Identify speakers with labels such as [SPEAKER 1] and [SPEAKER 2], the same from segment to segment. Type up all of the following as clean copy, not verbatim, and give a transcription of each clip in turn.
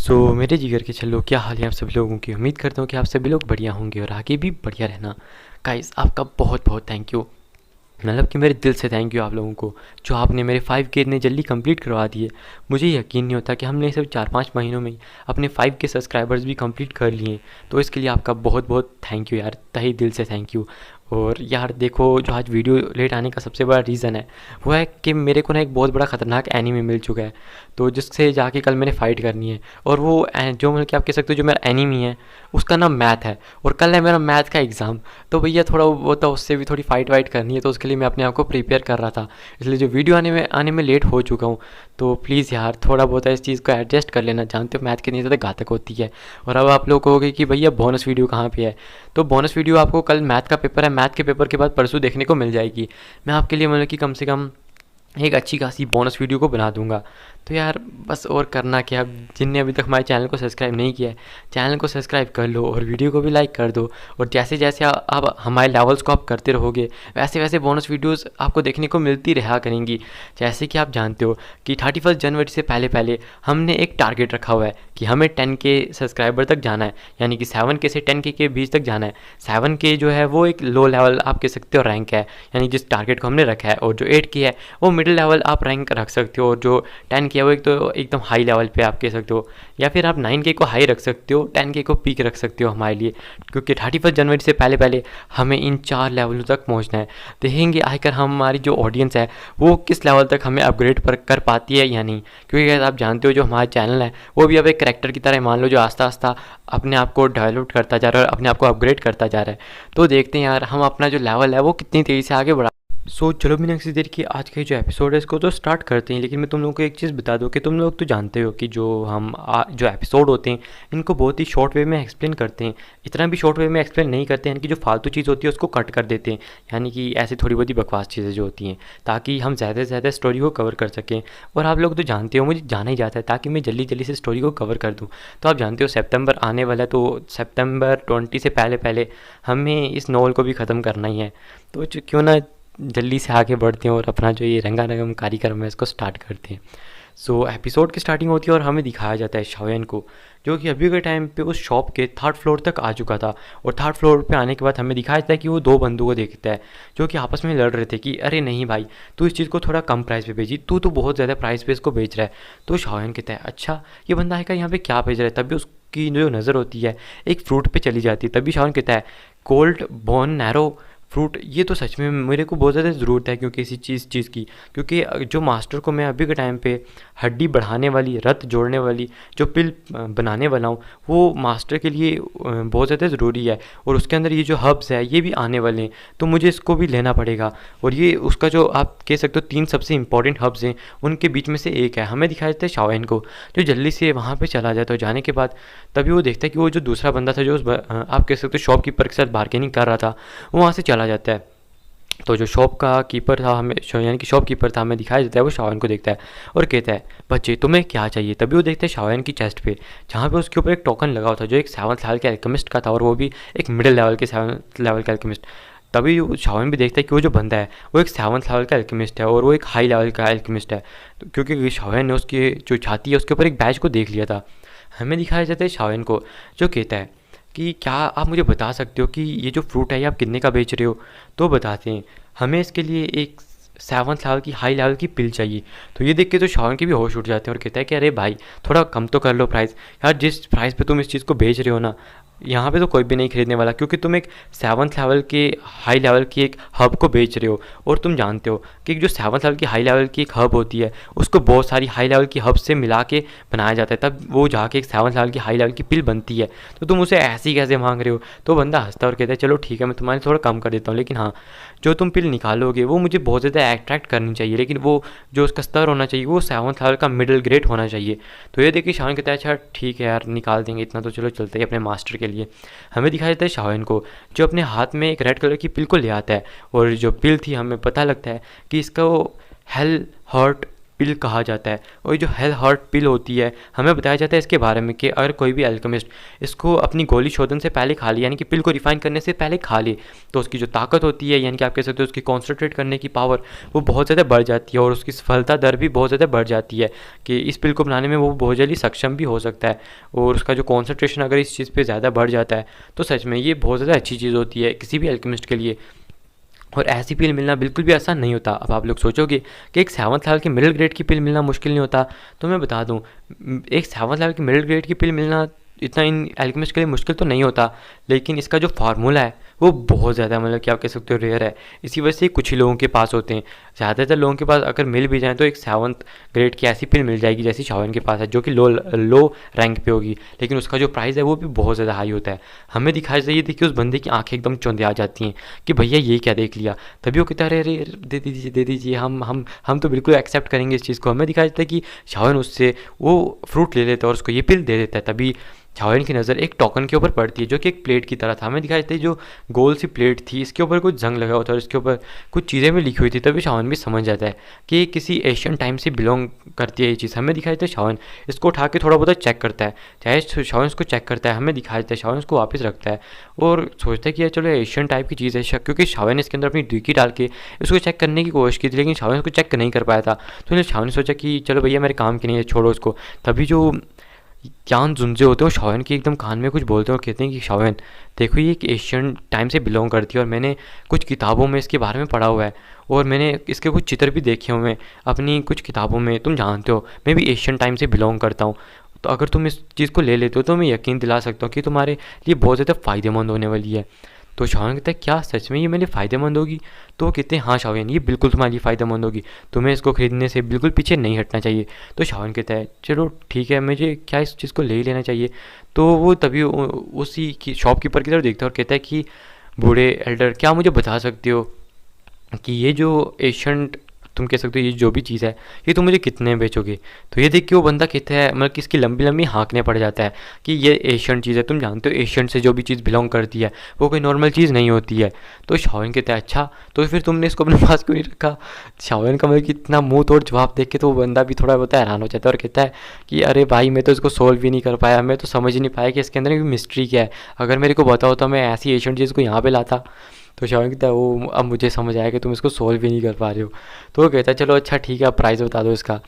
[SPEAKER 1] मेरे जिगर के छल्लो, क्या हाल है आप सभी लोगों की। उम्मीद करता हूँ कि आप सभी लोग बढ़िया होंगे और आगे भी बढ़िया रहना। गाइस, आपका बहुत बहुत थैंक यू। मतलब कि मेरे दिल से थैंक यू आप लोगों को, जो आपने मेरे 5K इतने जल्दी कंप्लीट करवा दिए। मुझे यकीन नहीं होता कि हमने सिर्फ 4-5 महीनों में ही अपने 5K सब्सक्राइबर्स भी कंप्लीट कर लिए। तो इसके लिए आपका बहुत बहुत थैंक यू यार, तहे दिल से थैंक यू। और यार देखो, जो आज वीडियो लेट आने का सबसे बड़ा रीज़न है वो है कि मेरे को ना एक बहुत बड़ा ख़तरनाक एनीमी मिल चुका है, तो जिससे जाके कल मैंने फ़ाइट करनी है। और वो जो मतलब कि आप कह सकते हो जो मेरा एनीमी है उसका नाम मैथ है, और कल है मेरा मैथ का एग्ज़ाम। तो भैया थोड़ा वो तो उससे भी थोड़ी फ़ाइट वाइट करनी है, तो उसके लिए मैं अपने आप को प्रिपेयर कर रहा था। इसलिए जो वीडियो आने में लेट हो चुका हूँ। तो प्लीज़ यार थोड़ा बहुत इस चीज़ को एडजस्ट कर लेना, जानते हो मैथ कितनी ज़्यादा घातक होती है। और अब आप लोग कहोगे कि भैया बोनस वीडियो कहाँ पे है। तो बोनस वीडियो आपको कल मैथ का पेपर है, मैथ के पेपर के बाद परसों देखने को मिल जाएगी। मैं आपके लिए मतलब कि कम से कम एक अच्छी खासी बोनस वीडियो को बना दूंगा। तो यार बस और करना क्या, अब जिनने अभी तक हमारे चैनल को सब्सक्राइब नहीं किया है, चैनल को सब्सक्राइब कर लो और वीडियो को भी लाइक कर दो। और जैसे जैसे आप हमारे लेवल्स को आप करते रहोगे, वैसे वैसे बोनस वीडियोस आपको देखने को मिलती रहा करेंगी। जैसे कि आप जानते हो कि 31 जनवरी से पहले पहले हमने एक टारगेट रखा हुआ है कि हमें 10K सब्सक्राइबर तक जाना है, यानी कि 7K से 10K के बीच तक जाना है। 7K जो है वो एक लो लेवल आप कह सकते हो रैंक है, यानी जिस टारगेट को हमने रखा है। और जो 8K है वो मिडिल लेवल आप रैंक रख सकते हो, और जो 10K है वो एक तो एकदम हाई लेवल पे आप कह सकते हो। या फिर आप 9K को हाई रख सकते हो, 10K को पीक रख सकते हो हमारे लिए, क्योंकि 31 जनवरी से पहले पहले हमें इन 4 लेवलों तक पहुंचना है। देखेंगे आखिर हमारी जो ऑडियंस है वो किस लेवल तक हमें अपग्रेड कर पाती है या नहीं। क्योंकि अगर आप जानते हो जो हमारा चैनल है वो भी अब एक करेक्टर की तरह मान लो, जो आस्ता आस्ता अपने आप को डेवलप करता जा रहा है और अपने आप को अपग्रेड करता जा रहा है। तो देखते हैं यार हम अपना जो लेवल है वो कितनी तेज़ी से आगे बढ़ा। चलो बिना किसी देर की आज का जो एपिसोड है इसको तो स्टार्ट करते हैं। लेकिन मैं तुम लोगों को एक चीज़ बता दूं कि तुम लोग तो जानते हो कि जो जो एपिसोड होते हैं इनको बहुत ही शॉर्ट वे में एक्सप्लेन करते हैं। इतना भी शॉर्ट वे में एक्सप्लेन नहीं करते हैं, यानी कि जो फालतू चीज़ होती है उसको कट कर देते हैं, यानी कि ऐसी थोड़ी बहुत ही बकवास चीज़ें जो होती हैं, ताकि हम ज़्यादा से ज़्यादा स्टोरी को कवर कर सकें। और आप लोग तो जानते हो मुझे जाना ही जाता है ताकि मैं जल्दी जल्दी से स्टोरी को कवर कर दूँ। तो आप जानते हो सितंबर आने वाला है, तो सितंबर 20 से पहले पहले हमें इस नॉवल को भी ख़त्म करना ही है। तो क्यों ना जल्दी से आगे बढ़ते हैं और अपना जो ये रंगारंगम कार्यक्रम है इसको स्टार्ट करते हैं। एपिसोड की स्टार्टिंग होती है और हमें दिखाया जाता है शाओयन को, जो कि अभी के टाइम पे उस शॉप के 3rd फ्लोर तक आ चुका था। और 3rd फ्लोर पे आने के बाद हमें दिखाया जाता है कि वो 2 बंदों को देखता है जो कि आपस में लड़ रहे थे कि अरे नहीं भाई, तू इस चीज़ को थोड़ा कम प्राइस पे बेची, तू तो बहुत ज़्यादा प्राइस पे इसको बेच रहा है। तो शाओयन कहता है अच्छा ये बंदा है क्या, यहाँ पे क्या बेच रहा है। तभी उसकी जो नज़र होती है एक फ्रूट पे चली जाती है। तभी शाओयन कहता है कोल्ड बोन नैरो फ्रूट, ये तो सच में मेरे को बहुत ज़्यादा ज़रूरत है क्योंकि इसी चीज़ की, क्योंकि जो मास्टर को मैं अभी के टाइम पे हड्डी बढ़ाने वाली, रक्त जोड़ने वाली जो पिल बनाने वाला हूँ वो मास्टर के लिए बहुत ज़्यादा ज़रूरी है। और उसके अंदर ये जो हर्ब्स है ये भी आने वाले हैं, तो मुझे इसको भी लेना पड़ेगा। और ये उसका जो आप कह सकते हो 3 सबसे इंपॉर्टेंट हर्ब्स हैं उनके बीच में से एक है। हमें दिखाया जाता है शाओयन को जो जल्दी से वहाँ पर चला जाता है। जाने के बाद तभी वो देखता है कि वो जो दूसरा बंदा था जो आप कह सकते हो शॉपकीपर के साथ बार्गेनिंग कर रहा था, वो वहाँ से चला जाता है। तो जो शॉप का कीपर था हमें यानी कि शॉपकीपर था हमें दिखाया जाता है, वो शाओयन को देखता है और कहता है बच्चे तुम्हें क्या चाहिए। तभी वो देखते हैं शाओयन की चेस्ट पे, जहाँ पे उसके ऊपर एक टोकन लगा हुआ था जो एक 7th लेवल के एल्केमिस्ट का था, और वो भी एक मिडिल लेवल के 7th लेवल का एल्केमिस्ट। तभी शाओयन भी देखता है कि वो जो बंदा है वो एक 7th लेवल का एल्केमिस्ट है और वो एक हाई लेवल का एल्केमिस्ट है। तो क्योंकि शाओयन ने उसकी जो छाती है उसके ऊपर एक बैच को देख लिया था। हमें दिखाया जाता है शाओयन को जो कहता है कि क्या आप मुझे बता सकते हो कि ये जो फ्रूट है ये आप कितने का बेच रहे हो। तो बताते हैं हमें इसके लिए एक 7th लेवल की हाई लेवल की पिल चाहिए। तो ये देख के तो शाओन के भी होश उठ जाते हैं और कहता है कि अरे भाई थोड़ा कम तो कर लो प्राइस। यार जिस प्राइस पे तुम इस चीज़ को बेच रहे हो ना, यहाँ पे तो कोई भी नहीं खरीदने वाला, क्योंकि तुम एक 7th लेवल के हाई लेवल की एक हब को बेच रहे हो। और तुम जानते हो कि जो 7th लेवल की हाई लेवल की एक हब होती है उसको बहुत सारी हाई लेवल की हब से मिला के बनाया जाता है, तब वो जाके एक 7th लेवल की हाई लेवल की पिल बनती है। तो तुम उसे ऐसे ही कैसे मांग रहे हो। तो बंदा हंसता और कहता है चलो ठीक है मैं तुम्हारे थोड़ा कम कर देता हूँ, लेकिन हाँ जो तुम पिल निकालोगे वो मुझे बहुत ज़्यादा अट्रैक्ट करनी चाहिए, लेकिन वो जो उसका स्तर होना चाहिए वो 7th लेवल का मिडिल ग्रेड होना चाहिए। तो ये देखिए शाओन कहता है अच्छा ठीक है यार निकाल देंगे इतना, तो चलो चलते हैं अपने मास्टर के लिए। हमें दिखाया जाता है शाओन को जो अपने हाथ में एक रेड कलर की पिल को ले आता है, और जो पिल थी हमें पता लगता है कि इसका वो हेल हर्ट पिल कहा जाता है। और जो हेल हार्ट पिल होती है, हमें बताया जाता है इसके बारे में कि अगर कोई भी अल्केमिस्ट इसको अपनी गोली शोधन से पहले खा ले, यानी कि पिल को रिफाइन करने से पहले खा ले, तो उसकी जो ताकत होती है, यानी कि आप कह सकते हो उसकी कॉन्सेंट्रेट करने की पावर, वो बहुत ज़्यादा बढ़ जाती है और उसकी सफलता दर भी बहुत ज़्यादा बढ़ जाती है कि इस पिल को बनाने में वो बहुत जल्दी सक्षम भी हो सकता है। और उसका जो कॉन्सेंट्रेशन अगर इस चीज़ पर ज़्यादा बढ़ जाता है तो सच में ये बहुत ज़्यादा अच्छी चीज़ होती है किसी भी अल्केमिस्ट के लिए। और ऐसी पिल मिलना बिल्कुल भी आसान नहीं होता। अब आप लोग सोचोगे कि एक 7th लेवल की मिडिल ग्रेड की पिल मिलना मुश्किल नहीं होता, तो मैं बता दूं, एक 7th लेवल की मिडिल ग्रेड की पिल मिलना इतना इन एल्केमिस्ट के लिए मुश्किल तो नहीं होता, लेकिन इसका जो फार्मूला है वो बहुत ज़्यादा मतलब कि आप कह सकते हो रेयर है। इसी वजह से कुछ ही लोगों के पास होते हैं। ज़्यादातर लोगों के पास अगर मिल भी जाए तो एक 7th ग्रेड की ऐसी पिल मिल जाएगी जैसी शाओन के पास है, जो कि लो रैंक पे होगी, लेकिन उसका जो प्राइस है वो भी बहुत ज़्यादा हाई होता है। हमें दिखाई जाइए थी कि उस बंदे की आंखें एकदम चौंधे आ जाती हैं कि भैया ये क्या देख लिया। तभी वो कहता है अरे अरे दे दीजिए, हम तो बिल्कुल एक्सेप्ट करेंगे इस चीज़ को। हमें दिखाया जाता है कि शाओन उससे वो फ्रूट ले लेता है और उसको ये पिल दे देता है। तभी शाओन की नज़र एक टोकन के ऊपर पड़ती है जो कि एक प्लेट की तरह था। हमें दिखाई देती है जो गोल सी प्लेट थी, इसके ऊपर कुछ जंग लगा हुआ था और इसके ऊपर कुछ चीज़ें भी लिखी हुई थी। तभी शाओन भी समझ जाता है कि ये किसी एशियन टाइम से बिलोंग करती है ये चीज़। हमें दिखाई देता है शाओन इसको उठा के थोड़ा बहुत चेक करता है, चाहे शाओन इसको चेक करता है, हमें दिखाई देता है शाओन इसको वापस रखता है और सोचता है कि यार चलो एशियन टाइप की चीज़ है, क्योंकि शाओन ने इसके अंदर अपनी डुकी डाल के इसको चेक करने की कोशिश की थी, लेकिन शाओन इसको चेक नहीं कर पाया था। तो शाओन ने सोचा कि चलो भैया मेरे काम की नहीं है, छोड़ो उसको। तभी जो ज्ञान जुंजे होते हैं वो शाओन के एकदम कान में कुछ बोलते हैं और कहते हैं कि शाओन देखो ये एक एशियन टाइम से बिलोंग करती है और मैंने कुछ किताबों में इसके बारे में पढ़ा हुआ है और मैंने इसके कुछ चित्र भी देखे हुए हैं अपनी कुछ किताबों में। तुम जानते हो मैं भी एशियन टाइम से बिलोंग करता हूँ, तो अगर तुम इस चीज़ को ले लेते हो तो मैं यकीन दिला सकता हूँ कि तुम्हारे लिए बहुत ज़्यादा फ़ायदेमंद होने वाली है। तो शाओन कहता है क्या सच में ये मेरे फ़ायदेमंद होगी? तो वो कहते हैं हाँ शाओन ये बिल्कुल तुम्हारे लिए फ़ायदेमंद होगी, तुम्हें इसको खरीदने से बिल्कुल पीछे नहीं हटना चाहिए। तो शाओन कहता है चलो ठीक है, मुझे क्या इस चीज़ को ले ही लेना चाहिए। तो वो तभी उसी की शॉपकीपर की तरफ देखता है और कहता है कि बूढ़े एल्डर क्या मुझे बता सकते हो कि ये जो एशियंट तुम कह सकते हो ये जो भी चीज़ है ये तुम मुझे कितने बेचोगे? तो ये देख के वो बंदा कहता है मतलब कि इसकी लंबी लंबी हाँकने पड़ जाता है कि ये एशियन चीज़ है, तुम जानते हो एशियन से जो भी चीज़ बिलोंग करती है वो कोई नॉर्मल चीज़ नहीं होती है। तो शाओन कहता है अच्छा तो फिर तुमने इसको अपने पास क्यों नहीं रखा? शाओन का मतलब कि इतना मुँह तोड़ जवाब देख के तो वो बंदा भी थोड़ा बहुत हैरान हो जाता है और कहता है कि अरे भाई मैं तो इसको सोल्व भी नहीं कर पाया, मैं तो समझ ही नहीं पाया कि इसके अंदर की मिस्ट्री क्या है। अगर मेरे को बताओ तो मैं ऐसी एशियन चीज़ को यहाँ पर लाता। तो शाओन कहता है वो अब मुझे समझ आया कि तुम इसको सोल्व भी नहीं कर पा रहे हो। तो वो कहता है चलो अच्छा ठीक है आप प्राइस बता दो इसका।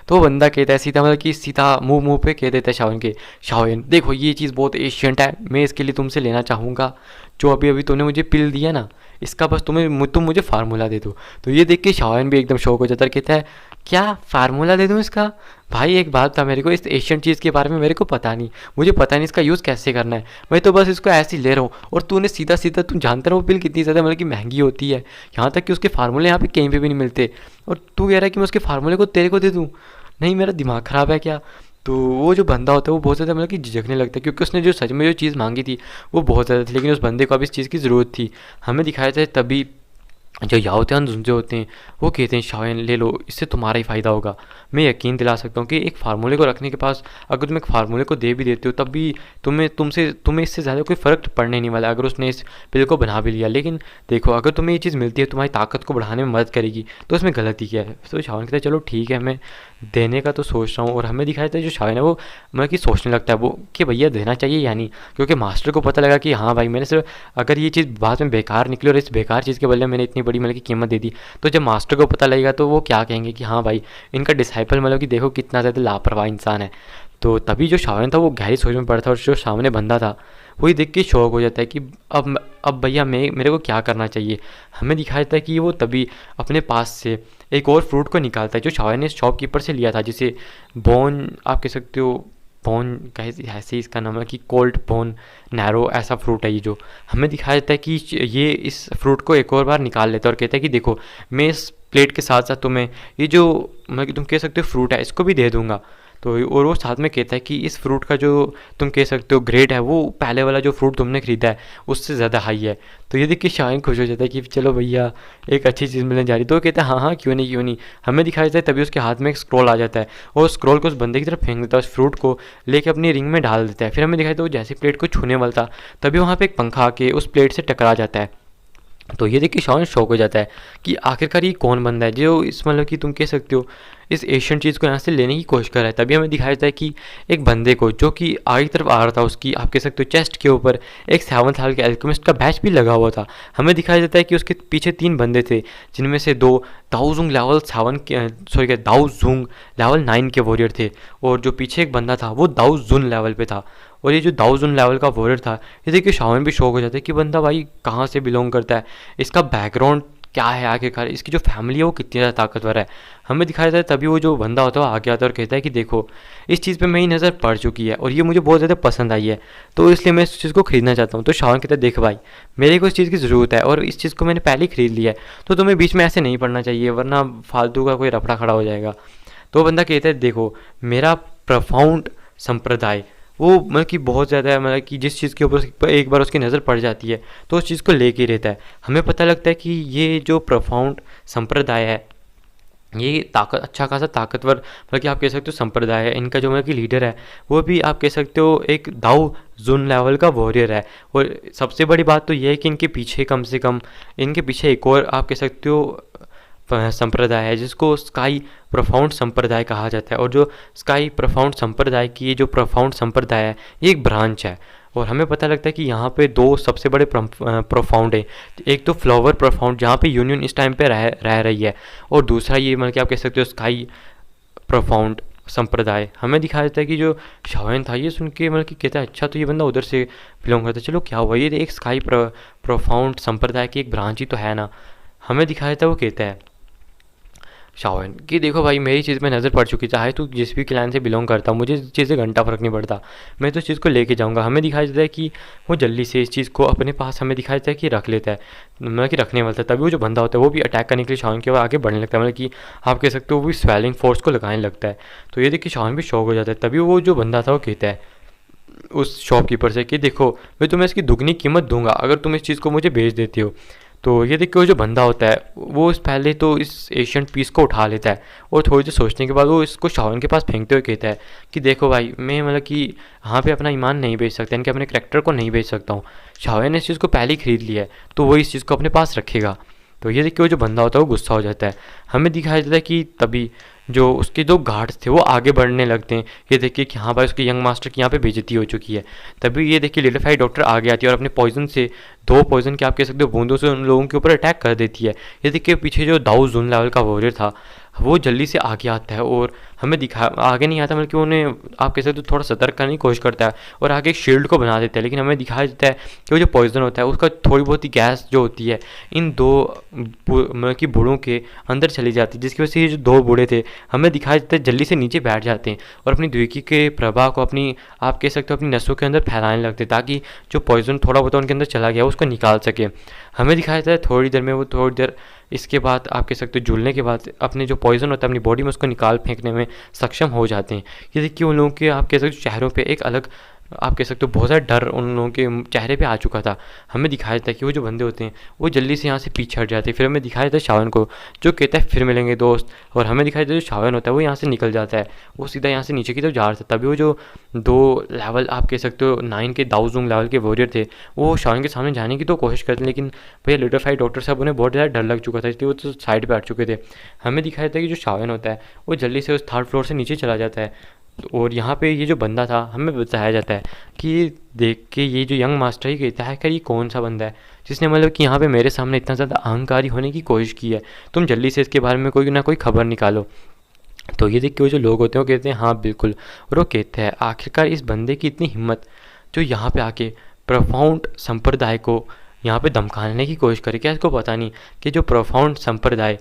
[SPEAKER 1] तो वो बंदा कहता है सीधा मतलब कि सीधा मुंह पे कह देता है शाओन के, शाओन देखो ये चीज़ बहुत एशियंट है, मैं इसके लिए तुमसे लेना चाहूँगा जो अभी अभी तुमने मुझे पिल दिया ना, इसका बस तुम मुझे फार्मूला दे दो। तो ये देख के शाओन भी एकदम शौक हो जाता है, कहता है क्या फार्मूला दे दूँ इसका? भाई एक बात था मेरे को इस एशियन चीज़ के बारे में मेरे को पता नहीं, मुझे पता नहीं इसका यूज़ कैसे करना है, मैं तो बस इसको ऐसे ही ले रहा हूँ। और तूने सीधा सीधा तुम जानता रहो पिल कितनी ज़्यादा मतलब कि महंगी होती है, यहाँ तक कि उसके फार्मूले यहाँ पे कहीं पे भी नहीं मिलते, और तू कह रहा है कि मैं उसके फार्मूले को तेरे को दे दूँ? नहीं मेरा दिमाग ख़राब है क्या? तो वो जो बंदा होता है वो बहुत ज़्यादा मतलब कि झिझकने लगता है, क्योंकि उसने जो सच में जो चीज़ मांगी थी वो बहुत ज़्यादा थी, लेकिन उस बंदे को अब इस चीज़ की ज़रूरत थी। हमें दिखाया जाए तभी जो याओतियान जुंजे होते हैं वो कहते हैं शाओन ले लो इससे तुम्हारा ही फ़ायदा होगा। मैं यकीन दिला सकता हूँ कि एक फार्मूले को रखने के पास अगर तुम एक फार्मूले को दे भी देते हो तब भी तुम्हें इससे ज़्यादा कोई फ़र्क पड़ने नहीं वाला अगर उसने इस पिल को बना भी लिया। लेकिन देखो अगर तुम्हें ये चीज़ मिलती है तुम्हारी ताकत को बढ़ाने में मदद करेगी तो उसमें गलती क्या है? तो शाओन कहता है चलो ठीक है मैं देने का तो सोच रहा हूँ। और हमें दिखाया था जो शाओन है वो मतलब कि सोचने लगता है वो कि भैया देना चाहिए या नहीं, क्योंकि मास्टर को पता लगा कि हाँ भाई मैंने सिर्फ अगर ये चीज़ बाद में बेकार निकली और इस बेकार चीज़ के बदले मैंने इतनी बड़ी मतलब की कीमत दे दी तो जब मास्टर को पता लगेगा तो वो क्या कहेंगे कि हाँ भाई इनका डिसाइपल मतलब कि देखो कितना ज़्यादा लापरवाह इंसान है। तो तभी जो शाओन था वो गहरी सोच में पड़ा था और जो सामने बंदा था वही देख के शौक हो जाता है कि अब भैया मेरे को क्या करना चाहिए। हमें दिखाया जाता है कि वो तभी अपने पास से एक और फ्रूट को निकालता है जो शाओन ने शॉपकीपर से लिया था, जिसे बोन आप कह सकते हो बोन कैसे ऐसे इसका नाम है कि कोल्ड बोन नैरो ऐसा फ्रूट है ये। जो हमें दिखाया जाता है कि ये इस फ्रूट को एक और बार निकाल लेता है और कहता है कि देखो मैं इस प्लेट के साथ साथ तुम्हें ये जो मतलब तुम कह सकते हो फ्रूट है इसको भी दे दूँगा। तो और वो साथ में कहता है कि इस फ्रूट का जो तुम कह सकते हो ग्रेड है वो पहले वाला जो फ्रूट तुमने खरीदा है उससे ज़्यादा हाई है। तो ये देख के शाओन खुश हो जाता है कि चलो भैया एक अच्छी चीज़ मिलने जा रही। तो वो कहता है हाँ क्यों नहीं। हमें दिखाया जाता है तभी उसके हाथ में एक स्क्रॉल आ जाता है और स्क्रॉल को उस बंदे की तरफ फेंक देता है, उस फ्रूट को लेके अपनी रिंग में डाल देता है। फिर हमें दिखाया था वो जैसे प्लेट को छूने वाला था तभी वहाँ पर एक पंखा आके उस प्लेट से टकरा जाता है। तो ये देख के शाओन शौक हो जाता है कि आखिरकार ये कौन बंदा है जो इस मतलब कि तुम कह सकते हो इस एशियन चीज़ को यहाँ से लेने की कोशिश कर रहा है। तभी हमें दिखाया जाता है कि एक बंदे को, जो कि आगे की तरफ आ रहा था, उसकी आप कह सकते हो चेस्ट के ऊपर एक 7 साल के अल्केमिस्ट का बैच भी लगा हुआ था। हमें दिखाया जाता है कि उसके पीछे 3 बंदे थे, जिनमें से 2 दाओजुंग लेवल 7 के दाओजुंग लेवल 9 के वॉरियर थे, और जो पीछे एक बंदा था वो दाओजुन लेवल पे था। और ये जो दाओजुन लेवल का वॉरियर था, ये देखिए शाओन भी शौक हो जाता है कि बंदा भाई कहाँ से बिलोंग करता है, इसका बैकग्राउंड क्या है, आखिरकार इसकी जो फैमिली है वो कितनी ज़्यादा ताकतवर है। हमें दिखाया जाता है तभी वो जो बंदा होता है वो आगे आता है और कहता है कि देखो इस चीज़ पे मेरी नज़र पड़ चुकी है और ये मुझे बहुत ज़्यादा पसंद आई है, तो इसलिए मैं इस चीज़ को खरीदना चाहता हूँ। तो शाओन कहता है देख भाई, मेरे को इस चीज़ की ज़रूरत है और इस चीज़ को मैंने पहले ही खरीद लिया है, तो तुम्हें बीच में ऐसे नहीं पड़ना चाहिए, वरना फालतू का कोई रफड़ा खड़ा हो जाएगा। तो बंदा कहता है देखो मेरा प्रोफाउंड संप्रदाय वो मतलब कि बहुत ज़्यादा मतलब कि जिस चीज़ के ऊपर एक बार उसकी नज़र पड़ जाती है तो उस चीज़ को लेके रहता है। हमें पता लगता है कि ये जो प्रोफाउंड संप्रदाय है ये अच्छा खासा ताकतवर मतलब कि आप कह सकते हो संप्रदाय है। इनका जो मतलब कि लीडर है वो भी आप कह सकते हो एक दाऊ जुन लेवल का वॉरियर है। और सबसे बड़ी बात तो ये है कि इनके पीछे कम से कम इनके पीछे एक और आप कह सकते हो संप्रदाय है जिसको स्काई प्रोफाउंड संप्रदाय कहा जाता है। और जो स्काई प्रोफाउंड संप्रदाय की जो प्रोफाउंड संप्रदाय है ये एक ब्रांच है। और हमें पता लगता है कि यहाँ पे 2 सबसे बड़े प्रोफाउंड है, एक तो फ्लावर प्रोफाउंड जहाँ पे यूनियन इस टाइम पे रह रही है, और दूसरा ये मतलब कि आप कह सकते हो स्काई प्रोफाउंड संप्रदाय। हमें दिखाया जाता है कि जो शाओन था ये सुन के मतलब कि कहता है अच्छा तो ये बंदा उधर से बिलोंग करता है, चलो क्या हुआ, ये एक स्काई प्रोफाउंड संप्रदाय की एक ब्रांच ही तो है ना। हमें दिखाया जाता है वो कहता है शाओन कि देखो भाई मेरी चीज़ में नज़र पड़ चुकी, चाहे तू जिस भी क्लैन से बिलोंग करता, मुझे इस चीज़ से घंटा फ़र्क नहीं पड़ता, मैं तो इस चीज़ को लेके जाऊँगा। हमें दिखाया जाता है कि वो जल्दी से इस चीज़ को अपने पास हमें दिखाया जाता है कि रख लेता है, मतलब कि रखने वाला था। तभी वो जो बंदा होता है वो भी अटैक करने के लिए शाओन के आगे बढ़ने लगता है, मतलब कि आप कह सकते हो वो भी स्वेलिंग फोर्स को लगाने लगता है। तो ये देख के शाओन भी शौक हो जाता है। तभी वो जो बंदा था वो कहता है उस शॉपकीपर से कि देखो मैं तुम्हें इसकी दुगनी कीमत दूंगा अगर तुम इस चीज़ को मुझे बेच देते हो। तो ये देख के वो जो बंदा होता है वो पहले तो इस एशियन पीस को उठा लेता है और थोड़ी देर सोचने के बाद वो इसको शाओन के पास फेंकते हुए कहता है कि देखो भाई मैं मतलब कि यहाँ पे अपना ईमान नहीं बेच सकता, इनके अपने करैक्टर को नहीं बेच सकता हूँ। शाओन ने इस चीज़ को पहले ही खरीद लिया है तो वो इस चीज़ को अपने पास रखेगा। तो ये देख के वो जो बंदा होता है वो गुस्सा हो जाता है। हमें दिखाया जाता है कि तभी जो उसके 2 गार्ड्स थे वो आगे बढ़ने लगते हैं। ये देखिए कि हाँ भाई उसके यंग मास्टर की यहाँ पे बेइज्जती हो चुकी है। तभी ये देखिए लिटिफाई डॉक्टर आगे आती है और अपने पॉइजन से 2 पॉइजन के आप कह सकते हो बूंदों से उन लोगों के ऊपर अटैक कर देती है। ये देखिए पीछे जो दाऊ जुन लेवल का वॉरियर था वो जल्दी से आगे आता है और हमें दिखा आगे नहीं आता बल्कि उन्हें आप कह सकते हो थोड़ा सतर्क करने की कोशिश करता है और आगे एक शील्ड को बना देता है। लेकिन हमें दिखाया जाता है कि वो जो पॉइजन होता है उसका थोड़ी बहुत ही गैस जो होती है इन 2 मतलब कि बूढ़ों के अंदर चली जाती है, जिसकी वजह से ये जो 2 बूढ़े थे हमें दिखाया जाता है जल्दी से नीचे बैठ जाते हैं और अपनी द्विकी के प्रभाव को अपनी आप कह सकते हो अपनी नसों के अंदर फैलाने लगते हैं ताकि जो पॉइजन थोड़ा बहुत उनके अंदर चला गया उसको निकाल सके। हमें दिखाया जाता है थोड़ी देर में वो थोड़ी देर इसके बाद आप कह सकते हो जुलने के बाद अपने जो पॉइजन होता है अपनी बॉडी में उसको निकाल फेंकने में सक्षम हो जाते हैं। ये देखिए उन लोगों के आप कह सकते हो चेहरों पे एक अलग आप कह सकते हो बहुत ज़्यादा डर उन लोगों के चेहरे पे आ चुका था। हमें दिखाया जाता है कि वो जो बंदे होते हैं वो जल्दी से यहाँ से पीछे हट जाते हैं। फिर हमें दिखाया जाता है शाओन को जो कहता है फिर मिलेंगे दोस्त, और हमें दिखाया जाता है जो शाओन होता है वो यहाँ से निकल जाता है, वो सीधा यहाँ से नीचे की तरफ जा रहा था। तभी वो जो 2 लेवल आप कह सकते हो 9 के दाऊजुंग लेवल के वॉरियर थे वो शाओन के सामने जाने की तो कोशिश करते हैं, लेकिन भैया लिटिफाई डॉक्टर साहब उन्हें बहुत ज़्यादा डर लग चुका था इसलिए वो तो साइड पर हट चुके थे। हमें दिखाया जाता है कि जो शाओन होता है वो जल्दी से उस 3rd फ्लोर से नीचे चला जाता है। और यहाँ पे ये जो बंदा था हमें बताया जाता है कि देख के ये जो यंग मास्टर ही कहता है कि ये कौन सा बंदा है जिसने मतलब कि यहाँ पे मेरे सामने इतना ज़्यादा अहंकारी होने की कोशिश की है, तुम जल्दी से इसके बारे में कोई ना कोई खबर निकालो। तो ये देख के वो जो लोग होते हैं वो कहते हैं हाँ बिल्कुल, और वो कहते हैं आखिरकार इस बंदे की इतनी हिम्मत जो यहाँ पे आके प्रोफाउंड संप्रदाय को यहाँ पे धमकाने की कोशिश करे। क्या इसको पता नहीं कि जो प्रोफाउंड संप्रदाय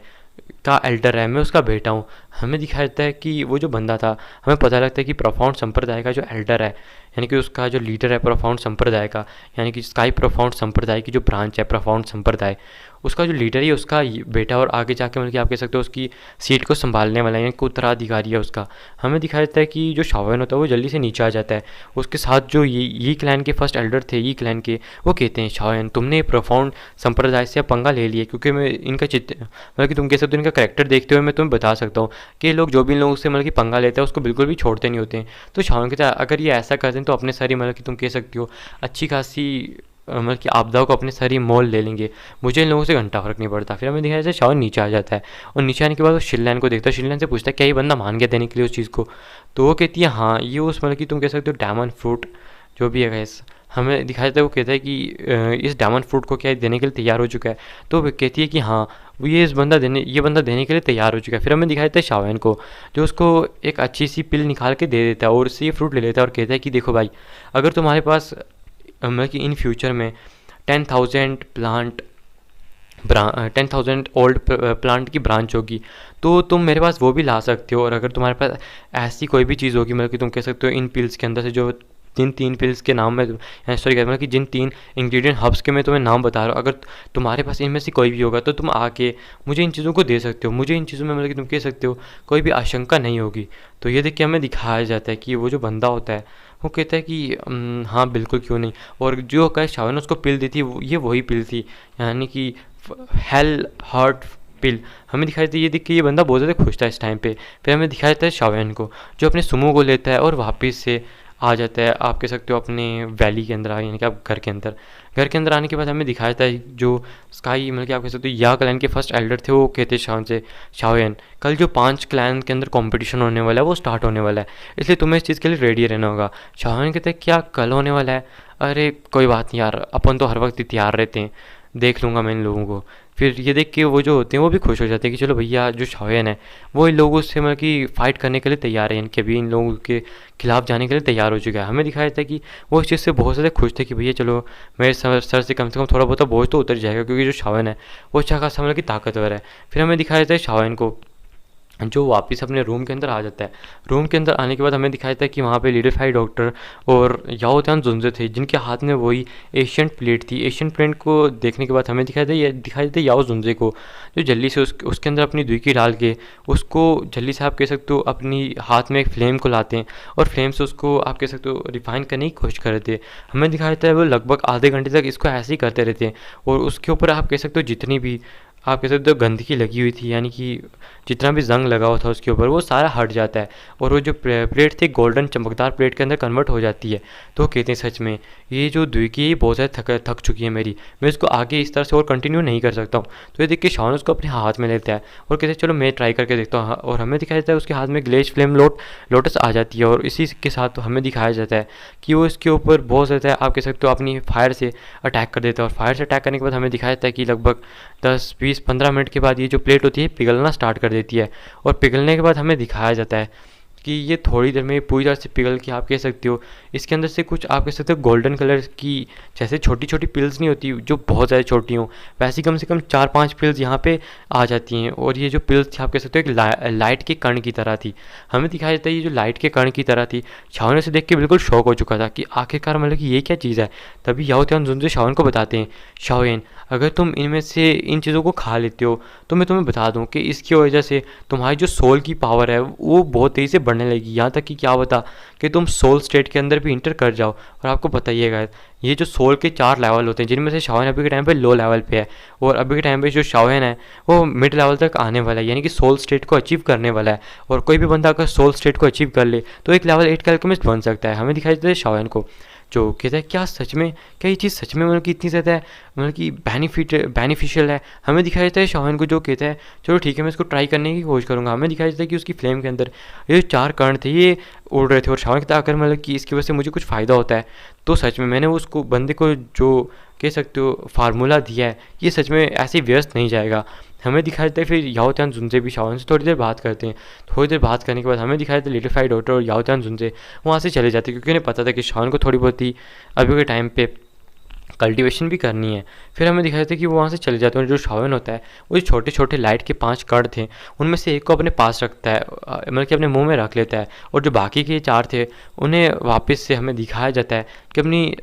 [SPEAKER 1] का एल्डर है मैं उसका बेटा हूँ। हमें दिखाया जाता है कि वो जो बंदा था हमें पता लगता है कि प्रोफाउंड संप्रदाय का जो एल्डर है यानी कि उसका जो लीडर है प्रोफाउंड संप्रदाय का, यानी कि स्काई प्रोफाउंड संप्रदाय की जो ब्रांच है प्रोफाउंड संप्रदाय, उसका जो लीडर है उसका बेटा और आगे जाके मतलब कि आप कह सकते हो उसकी सीट को संभालने वाला यानी कि उत्तराधिकारी है उसका। हमें दिखाया जाता है कि जो शाओन होता है वो जल्दी से नीचे आ जाता है। उसके साथ जो ये क्लैन के फर्स्ट एल्डर थे ये क्लैन के, वो कहते हैं शाओन तुमने प्रोफाउंड संप्रदाय से पंगा ले लिया, क्योंकि मैं इनका मतलब कि तुम कह सकते हो इनका करैक्टर देखते हुए मैं तुम्हें बता सकता हूँ कि लोग जो भी लोगों से मतलब कि पंगा लेते हैं उसको बिल्कुल भी छोड़ते नहीं होते हैं। तो शाओन कहता है अगर ये ऐसा करते हैं तो अपने सारी मतलब कि तुम कह सकती हो अच्छी खासी मतलब कि आपदाओं को अपने सर ही मोल ले लेंगे, मुझे इन लोगों से घंटा फर्क नहीं पड़ता। फिर हमें दिखाया जाए शाओन नीचे आ जाता है और नीचे आने के बाद वो शिनलैन को देखता है, शिनलैन से पूछता है क्या ये बंदा मान गया देने के लिए उस चीज़ को। तो वो कहती है हाँ ये उस मतलब कि तुम कह सकते हो डायमंड फ्रूट जो भी है गैस, हमें दिखाया जाता है वो कहता है कि इस डायमंड फ्रूट को क्या देने के लिए तैयार हो चुका है। तो वो कहती है कि हाँ वो ये बंदा देने के लिए तैयार हो चुका है। फिर हमें दिखाया जाता है शाओन को, जो उसको एक अच्छी सी पिल निकाल के दे देता है और उससे ये फ्रूट ले लेता है और कहता है कि देखो भाई, अगर तुम्हारे पास मतलब कि इन फ्यूचर में 10,000 प्लांट 10,000 ओल्ड प्लांट की ब्रांच होगी तो तुम मेरे पास वो भी ला सकते हो। और अगर तुम्हारे पास ऐसी कोई भी चीज़ होगी, मतलब कि तुम कह सकते हो इन पिल्स के अंदर से जो जिन 3 पिल्स के नाम में सॉरी मतलब कि जिन 3 इंग्रेडिएंट हर्ब्स के मैं तुम्हें नाम बता रहा हूँ, अगर तुम्हारे पास इनमें से कोई भी होगा तो तुम आके मुझे इन चीज़ों को दे सकते हो, मुझे इन चीज़ों में मतलब कि तुम कह सकते हो कोई भी आशंका नहीं होगी। तो ये देख के हमें दिखाया जाता है कि वो जो बंदा होता है वो कहता है कि हाँ बिल्कुल क्यों नहीं। और जो कहे शाओन ने उसको पिल दी थी ये वही पिल थी, यानी कि हेल हार्ट पिल। हमें दिखाई देती है ये देख के ये बंदा बहुत ज़्यादा खुश था इस टाइम पे। फिर हमें दिखाया जाता है शाओन को, जो अपने सुमो को लेता है और वापस से आ जाता है, आप कह सकते हो अपने वैली के अंदर, यानी कि आप घर के अंदर आने के बाद हमें दिखाया जाता है जो स्काई मतलब कि आप कह सकते हो या क्लैन के फर्स्ट एल्डर थे, वो कहते शाओन से शाओन कल जो 5 क्लैन के अंदर कंपटीशन होने वाला है वो स्टार्ट होने वाला है, इसलिए तुम्हें इस चीज़ के लिए रेडी रहना होगा। शाओन कहते हैं क्या कल होने वाला है? अरे कोई बात नहीं यार, अपन तो हर वक्त ही तैयार रहते हैं, देख लूँगा मैं इन लोगों को। फिर ये देख के वो जो होते हैं वो भी खुश हो जाते हैं कि चलो भैया जो शाओन है वो इन लोगों से मतलब कि फ़ाइट करने के लिए तैयार है, इनके भी इन लोगों के खिलाफ जाने के लिए तैयार हो चुका है। हमें दिखाया जाता है कि वो इस चीज़ से बहुत ज़्यादा खुश थे कि भैया चलो मेरे सर से कम थोड़ा बहुत बोझ तो उतर जाएगा, क्योंकि जो शाओन है वो अच्छा खासा मतलब कि ताकतवर है। फिर हमें दिखाया जाता है शाओन को जो वापस अपने रूम के अंदर आ जाता है। रूम के अंदर आने के बाद हमें दिखाया जाता है कि वहाँ पे लीडरफाई डॉक्टर और याओ त्यान जुनजे थे, जिनके हाथ में वही एशियन प्लेट थी। एशियन प्लेट को देखने के बाद हमें दिखाई देता है याओ जुनजे को, जो जल्दी से उसके अंदर अपनी दुई की डाल के उसको जल्दी से आप कह सकते हो अपनी हाथ में एक फ्लेम को लाते हैं और फ्लेम से उसको आप कह सकते हो रिफाइन करने की कोशिश कर रहे थे। हमें दिखाया जाता है वो लगभग आधे घंटे तक इसको ऐसे ही करते रहते हैं और उसके ऊपर आप कह सकते हो जितनी भी आप कह सकते हो गंदगी लगी हुई थी, यानी कि जितना भी जंग लगा हुआ था उसके ऊपर वो सारा हट जाता है और वो जो प्लेट थी गोल्डन चमकदार प्लेट के अंदर कन्वर्ट हो जाती है। तो वो कहते हैं सच में ये जो द्विकी बहुत ज़्यादा थक चुकी है मेरी, मैं इसको आगे इस तरह से और कंटिन्यू नहीं कर सकता हूँ। तो ये देख के शाओन उसको अपने हाथ में लेता है और कहते हैं चलो मैं ट्राई करके देखता हूँ। और हमें दिखाया जाता है उसके हाथ में ग्लेज फ्लेम लोटस आ जाती है और इसी के साथ हमें दिखाया जाता है कि वो इसके ऊपर बहुत ज़्यादा आप कह सकते हो अपनी फायर से अटैक कर देता है। और फायर से अटैक करने के बाद हमें दिखाया जाता है कि लगभग 10-20-15 मिनट के बाद ये जो प्लेट होती है पिघलना स्टार्ट कर देती है। और पिघलने के बाद हमें दिखाया जाता है कि ये थोड़ी देर में पूरी तरह से पिघल के आप कह सकते हो इसके अंदर से कुछ आप कह सकते हो गोल्डन कलर की जैसे छोटी छोटी पिल्स नहीं होती जो बहुत ज़्यादा छोटी हों, वैसी कम से कम 4-5 पिल्स यहाँ पे आ जाती हैं। और ये जो पिल्स थी आप कह सकते हो एक लाइट के कण की तरह थी। हमें दिखाया जाता है ये जो लाइट के कण की तरह थी, शाओन से देख के बिल्कुल शौक हो चुका था कि आखिरकार मतलब कि ये क्या चीज़ है। तभी याओ त्यान जुनजे शाओन को बताते हैं शाओन अगर तुम इनमें से इन चीज़ों को खा लेते हो तो मैं तुम्हें बता दूं कि इसकी वजह से तुम्हारी जो सोल की पावर है वो बहुत तेज़ी से बढ़ने लगी, यहाँ तक कि क्या बता कि तुम सोल स्टेट के अंदर भी इंटर कर जाओ। और आपको बताइएगा ये जो सोल के 4 लेवल होते हैं, जिनमें से शाओन अभी के टाइम पे लो लेवल पे है और अभी के टाइम पे जो शाओन है वो मिड लेवल तक आने वाला है, यानी कि सोल स्टेट को अचीव करने वाला है। और कोई भी बंदा अगर सोल स्टेट को अचीव कर ले तो एक लेवल 8 का अल्केमिस्ट बन सकता है। हमें दिखाई देता है शाओन को जो कहता है क्या सच में, क्या ये चीज़ सच में मतलब कि इतनी ज़्यादा है मतलब कि बेनिफिशियल है। हमें दिखाया जाता है शाओन को जो कहता है चलो ठीक है मैं इसको ट्राई करने की कोशिश करूँगा। हमें दिखाया जाता है कि उसकी फ्लेम के अंदर ये 4 कण थे ये उड़ रहे थे और शाओन कहता है अगर मतलब कि इसकी वजह से मुझे कुछ फ़ायदा होता है तो सच में मैंने उसको बंदे को जो कह सकते हो फार्मूला दिया है ये सच में ऐसे ही व्यस्त नहीं जाएगा। हमें दिखाया जाता है फिर याओ त्यान जुनजे भी शाओन से थोड़ी देर बात करते हैं। थोड़ी देर बात करने के बाद हमें दिखाया जाता है लिटिफाइड डॉक्टर और याओ त्यान जुनजे वहाँ से चले जाते हैं, क्योंकि उन्हें पता था कि शाओन को थोड़ी बहुत ही अभी के टाइम पे कल्टीवेशन भी करनी है। फिर हमें दिखाया जाता है कि वो वहाँ से चले जाते हैं। जो शाओन होता है वो छोटे छोटे लाइट के 5 कण थे उनमें से एक को अपने पास रखता है मतलब कि अपने मुंह में रख लेता है और जो बाकी के 4 थे उन्हें वापस से हमें दिखाया जाता है कि अपनी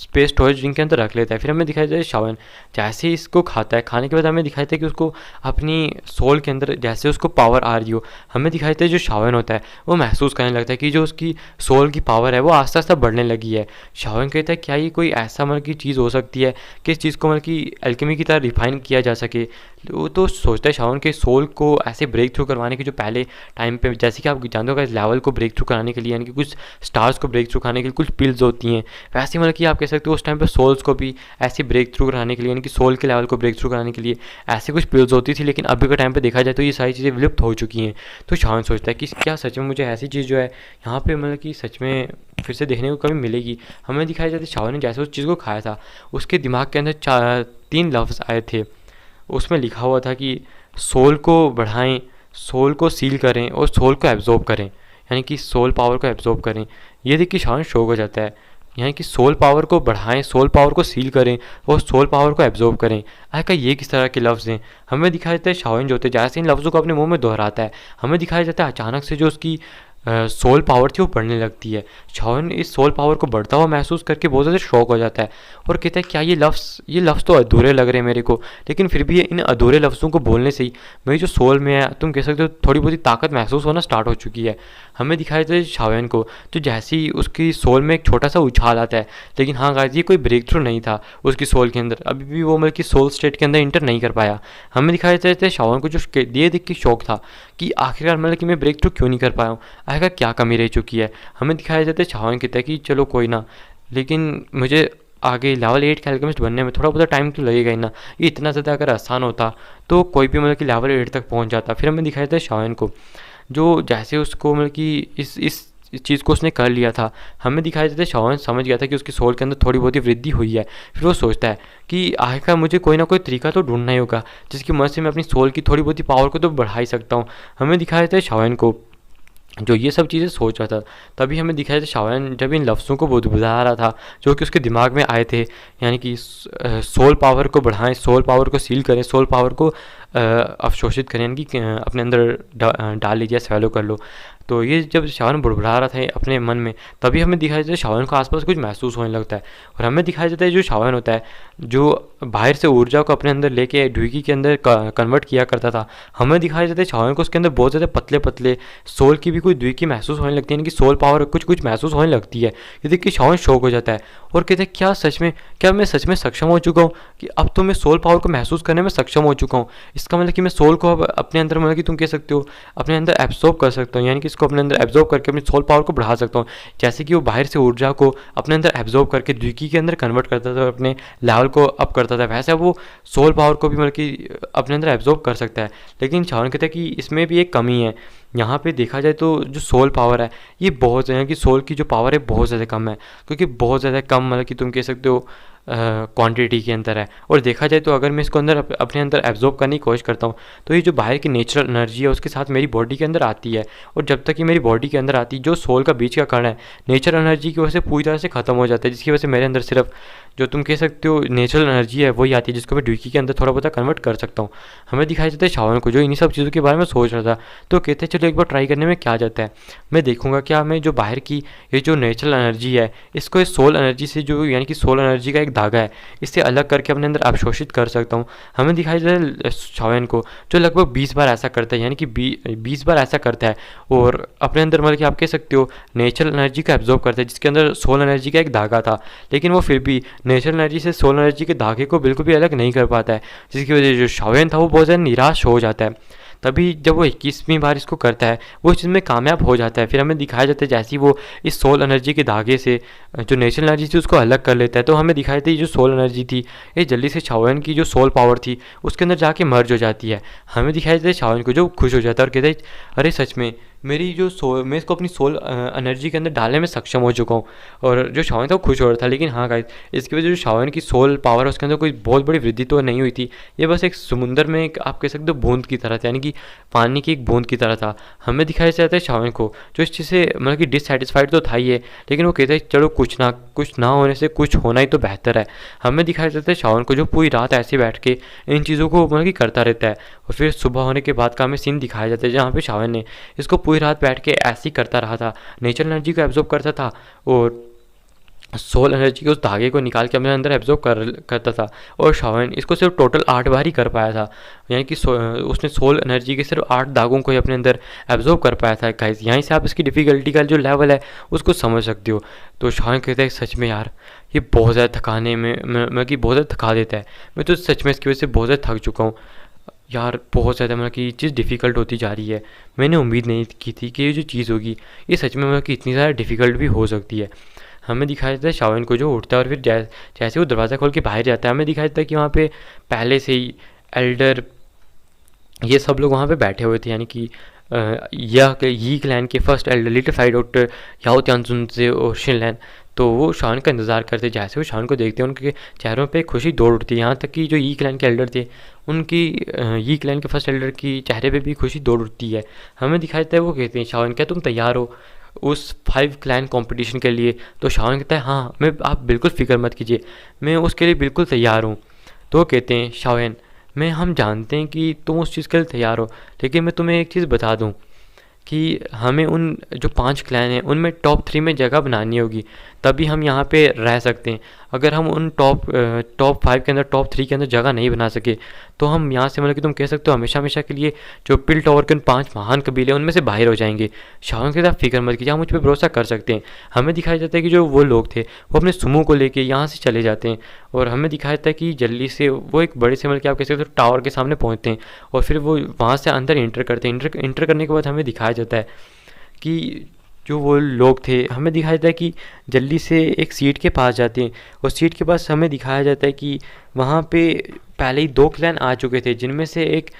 [SPEAKER 1] स्पेस स्टोरेज जिनके अंदर रख लेता है। फिर हमें दिखाया जाता है शाओन जैसे ही इसको खाता है, खाने के बाद हमें दिखाया जाता है कि उसको अपनी सोल के अंदर जैसे उसको पावर आ रही हो, हमें दिखाया जाता है जो शाओन होता है वो महसूस करने लगता है कि जो उसकी सोल की पावर है वो आस्ते आस्ते बढ़ने लगी है। शाओन कहता है क्या ये कोई ऐसा मतलब की चीज़ हो सकती है कि इस चीज़ को मतलब कि एल्केमी की तरह रिफाइन किया जा सके। वो तो सोचता है शाओन के सोल को ऐसे ब्रेक थ्रू करवाने की जो पहले टाइम पे जैसे कि आप जानते हो इस लेवल को ब्रेक थ्रू कराने के लिए यानी कि कुछ स्टार्स को ब्रेक थ्रू कराने के लिए कुछ पिल्स होती हैं वैसे ही मतलब कि आप कह सकते हो उस टाइम पे सोल्स को भी ऐसी ब्रेक थ्रू कराने के लिए, यानी कि सोल के लेवल को ब्रेक थ्रू कराने के लिए ऐसी कुछ पिल्स होती थी, लेकिन अभी के टाइम पे देखा जाए तो ये सारी चीज़ें विलुप्त हो चुकी हैं। तो शावन सोचता है कि क्या सच में मुझे ऐसी चीज़ जो है यहाँ पे मतलब कि सच में फिर से देखने को कभी मिलेगी। हमें दिखाया जाता है शावन ने जैसे उस चीज़ को खाया था, उसके दिमाग के अंदर 3 लफ्ज़ आए थे। उसमें लिखा हुआ था कि सोल को बढ़ाएं, सोल को सील करें और सोल को एब्जॉर्ब करें, यानी कि सोल पावर को एब्जॉर्ब करें। ये देख के शावन शौक हो जाता है, यानी कि सोल पावर को बढ़ाएं, सोल पावर को सील करें और सोल पावर को एब्जॉर्ब करें। आखिर ये किस तरह के लफ्ज़ हैं? हमें दिखाया जाता है शावन जो होते हैं जैसे इन लफ्ज़ों को अपने मुंह में दोहराता है, हमें दिखाया जाता है अचानक से जो उसकी सोल पावर थी वो बढ़ने लगती है। शावन इस सोल पावर को बढ़ता हुआ महसूस करके बहुत ज़्यादा शौक हो जाता है और कहता है क्या ये लफ्ज़ तो अधूरे लग रहे हैं मेरे को, लेकिन फिर भी इन अधूरे लफ्ज़ों को बोलने से ही मेरी जो सोल में है, तुम कह सकते हो थोड़ी बहुत ताकत महसूस होना स्टार्ट हो चुकी है। हमें दिखाया जाता है शावन को तो जैसे ही उसकी सोल में एक छोटा सा उछाल आता है, लेकिन हाँ गाइस ये कोई ब्रेक थ्रू नहीं था उसकी सोल के अंदर, अभी भी वो मतलब कि सोल स्टेट के अंदर इंटर नहीं कर पाया। हमें दिखाया जाता है शावन को जो ये देख के शौक था कि आखिरकार मतलब कि मैं ब्रेक थ्रू क्यों नहीं कर पाया हूँ, आखिरकार क्या कमी रह चुकी है। हमें दिखाया जाता है शावन कहता है कि चलो कोई ना, लेकिन मुझे आगे लेवल 8 के अल्केमिस्ट बनने में थोड़ा बहुत टाइम तो लगेगा ही ना। ये इतना ज़्यादा अगर आसान होता तो कोई भी मतलब कि लेवल 8 तक पहुंच जाता। फिर हमें दिखाया जाता है शावन को जो जैसे उसको मतलब कि इस चीज़ को उसने कर लिया था, हमें दिखाया जाता है शावन समझ गया था कि उसकी सोल के अंदर थोड़ी बहुत ही वृद्धि हुई है। फिर वो सोचता है कि आखिरकार मुझे कोई ना कोई तरीका तो ढूंढना ही होगा जिसकी मदद से मैं अपनी सोल की थोड़ी बहुत ही पावर को तो बढ़ा ही सकता हूँ। हमें दिखाया जाता है शावन को जो ये सब चीज़ें सोच रहा था, तभी हमें दिखाया था शावन जब इन लफ्ज़ों को बुदबुदा रहा था जो कि उसके दिमाग में आए थे, यानी कि सोल पावर को बढ़ाएं, सोल पावर को सील करें, सोल पावर को अवशोषित करें, यानी कि अपने अंदर डाल लीजिए, स्वैलो कर लो। तो ये जब शावन बुड़बुड़ा रहा था अपने मन में, तभी हमें दिखाया जाता है शावन को आसपास कुछ महसूस होने लगता है। और हमें दिखाया जाता है जो शावन होता है जो बाहर से ऊर्जा को अपने अंदर लेके ड्यूकी के अंदर कन्वर्ट किया करता था, हमें दिखाया जाता है शावन को उसके अंदर बहुत ज़्यादा पतले पतले सोल की भी कोई ड्यूकी महसूस होने लगती है, यानी कि सोल पावर कुछ कुछ महसूस होने लगती है। ये देख के शावन शौक हो जाता है और कहते हैं क्या मैं सच में सक्षम हो चुका हूँ कि अब तो मैं सोल पावर को महसूस करने में सक्षम हो चुका हूँ। इसका मतलब कि मैं सोल को अब अपने अंदर मतलब कि तुम कह सकते हो अपने अंदर एब्जॉर्ब कर सकता हूँ, यानी कि इसको अपने अंदर एब्जॉर्ब करके अपनी सोल पावर को बढ़ा सकता हूँ। जैसे कि वो बाहर से ऊर्जा को अपने अंदर एब्जॉर्ब करके द्विकी के अंदर कन्वर्ट करता था और अपने लेवल को अप करता था, वैसे वो सोल पावर को भी मतलब कि अपने अंदर एब्जॉर्ब कर सकता है। लेकिन शावन कहता है कि इसमें भी एक कमी है। यहाँ पे देखा जाए तो जो सोल पावर है ये बहुत ज़्यादा, कि सोल की जो पावर है बहुत ज़्यादा कम है, क्योंकि बहुत ज़्यादा कम मतलब कि तुम कह सकते हो क्वांटिटी के अंदर है। और देखा जाए तो अगर मैं इसको अंदर अपने अंदर एब्जॉर्ब करने की कोशिश करता हूँ तो ये जो बाहर की नेचुरल एनर्जी है उसके साथ मेरी बॉडी के अंदर आती है, और जब तक कि मेरी बॉडी के अंदर आती है जो सोल का बीच का कण है नेचुरल एनर्जी की वजह से पूरी तरह से ख़त्म हो जाता है, जिसकी वजह से मेरे अंदर सिर्फ जो तुम कह सकते हो नेचुरल एनर्जी है वही आती है जिसको मैं ड्यूकी के अंदर थोड़ा बहुत कन्वर्ट कर सकता हूँ। हमें दिखाया जाता है शावन को जो इन्हीं सब चीज़ों के बारे में सोच रहा था, तो कहते हैं चलो एक बार ट्राई करने में क्या जाता है, मैं देखूंगा क्या मैं जो बाहर की ये जो नेचुरल एनर्जी है इसको इस सोल एनर्जी से जो यानी कि सोल एनर्जी का एक धागा है इससे अलग करके अपने अंदर अवशोषित कर सकता हूँ। हमें दिखाया जाता है शावन को जो लगभग 20 बार ऐसा करता है, यानी कि 20 बार ऐसा करता है और अपने अंदर मतलब कि आप कह सकते हो नेचुरल एनर्जी का एब्जॉर्ब करता है जिसके अंदर सोल एनर्जी का एक धागा था, लेकिन वो फिर भी नेचुरल एनर्जी से सोल एनर्जी के धागे को बिल्कुल भी अलग नहीं कर पाता है, जिसकी वजह से जो शावन था वो बहुत ज़्यादा निराश हो जाता है। तभी जब वो 21वीं बार इसको करता है वो इस चीज़ में कामयाब हो जाता है। फिर हमें दिखाया जाता है जैसे ही वो इस सोल एनर्जी के धागे से जो नेचुरल एनर्जी थी उसको अलग कर लेता है, तो हमें दिखाया जाता है ये जो सोल एनर्जी थी ये जल्दी से शावन की जो सोल पावर थी उसके अंदर जाके मर्ज हो जाती है। हमें दिखाया जाता है शावन को जो खुश हो जाता है और कहता है अरे सच में मेरी जो मैं इसको अपनी सोल एनर्जी के अंदर डालने में सक्षम हो चुका हूँ। और जो शावन था वो खुश हो रहा था, लेकिन हाँ गाइस इसकी वजह से जो शावन की सोल पावर है उसके अंदर कोई बहुत बड़ी वृद्धि तो नहीं हुई थी, ये बस एक समुंदर में एक आप कह सकते हो बूंद की तरह था, यानी कि पानी की एक बूंद की तरह था। हमें दिखाया जाता है शावन को जो इस चीज़ से मतलब कि डिससेटिस्फाइड तो था ही है, लेकिन वो कहता है चलो कुछ ना होने से कुछ होना ही तो बेहतर है। हमें दिखाया जाता है शावन को जो पूरी रात ऐसे बैठ के इन चीज़ों को मतलब कि करता रहता है, और फिर सुबह होने के बाद का हमें सीन दिखाया जाता है जहाँ पे शावन ने इसको पूरी रात बैठ के ऐसे ही करता रहा था, नेचुरल एनर्जी को एब्जॉर्ब करता था और सोल एनर्जी के उस धागे को निकाल के अपने अंदर एब्जॉर्ब करता था। और शावन इसको सिर्फ टोटल 8 बार ही कर पाया था, यानी कि उसने सोल एनर्जी के सिर्फ 8 धागों को ही अपने अंदर एब्जॉर्ब कर पाया था। गाइस यहीं से आप इसकी डिफ़िकल्टी का जो लेवल है उसको समझ सकते हो। तो शावन कहता है सच में यार ये बहुत ज़्यादा थकाने में मतलब कि बहुत ज़्यादा थका देता है, मैं तो सच में इसकी वजह से बहुत ज़्यादा थक चुका हूँ यार, बहुत ज़्यादा मतलब कि ये चीज़ डिफ़िकल्ट होती जा रही है। मैंने उम्मीद नहीं की थी कि ये जो चीज़ होगी ये सच में मतलब कि इतनी ज़्यादा डिफ़िकल्ट भी हो सकती है। हमें दिखाया जाता है शाओन को जो उठता है और फिर जैसे वो दरवाज़ा खोल के बाहर जाता है, हमें दिखाया जाता है कि वहाँ पे पहले से ही एल्डर ये सब लोग वहाँ पे बैठे हुए थे, यानी कि यी क्लैन के first elder little fight doctor Yao Tianjun से और शिनलैन। तो वो शान का इंतज़ार करते, जैसे वो शान को देखते हैं उनके चेहरों पे खुशी दौड़ उठती है। यहाँ तक कि जो यी क्लैन के एल्डर थे उनकी यी क्लैन के फर्स्ट एल्डर की चेहरे पे भी खुशी दौड़ उठती है। हमें दिखाया जाता है वो कहते हैं शान, क्या तुम तैयार हो उस 5 क्लैन कंपटीशन के लिए? तो शान कहता है हाँ, मैं आप बिल्कुल फ़िक्र मत कीजिए, मैं उसके लिए बिल्कुल तैयार हूँ। तो वो कहते हैं शाओन, मैं हम जानते हैं कि तुम उस चीज़ के लिए तैयार हो, लेकिन मैं तुम्हें एक चीज़ बता दूं कि हमें उन जो 5 क्लैन हैं उनमें टॉप 3 में जगह बनानी होगी, तभी हम यहाँ पे रह सकते हैं। अगर हम उन टॉप 5 के अंदर, टॉप 3 के अंदर जगह नहीं बना सके तो हम यहाँ से, मतलब कि तुम कह सकते हो हमेशा हमेशा के लिए जो पिल टावर के उन 5 महान कबीले उनमें से बाहर हो जाएंगे। शाओन के साथ फिक्र मत कीजिए, आप मुझ पर भरोसा कर सकते हैं। हमें दिखाया जाता है कि जो वो लोग थे वो अपने सुमो को लेके यहाँ से चले जाते हैं, और हमें दिखाया जाता है कि जल्दी से वो एक बड़े से, मतलब कि आप कह सकते हो टावर के सामने पहुँचते हैं, और फिर वो वहाँ से अंदर इंटर करते हैं। इंटर करने के बाद हमें दिखाया जाता है कि जो वो लोग थे, हमें दिखाया जाता है कि जल्दी से एक सीट के पास जाते हैं, और सीट के पास हमें दिखाया जाता है कि वहाँ पे पहले ही 2 क्लैन आ चुके थे, जिनमें से एक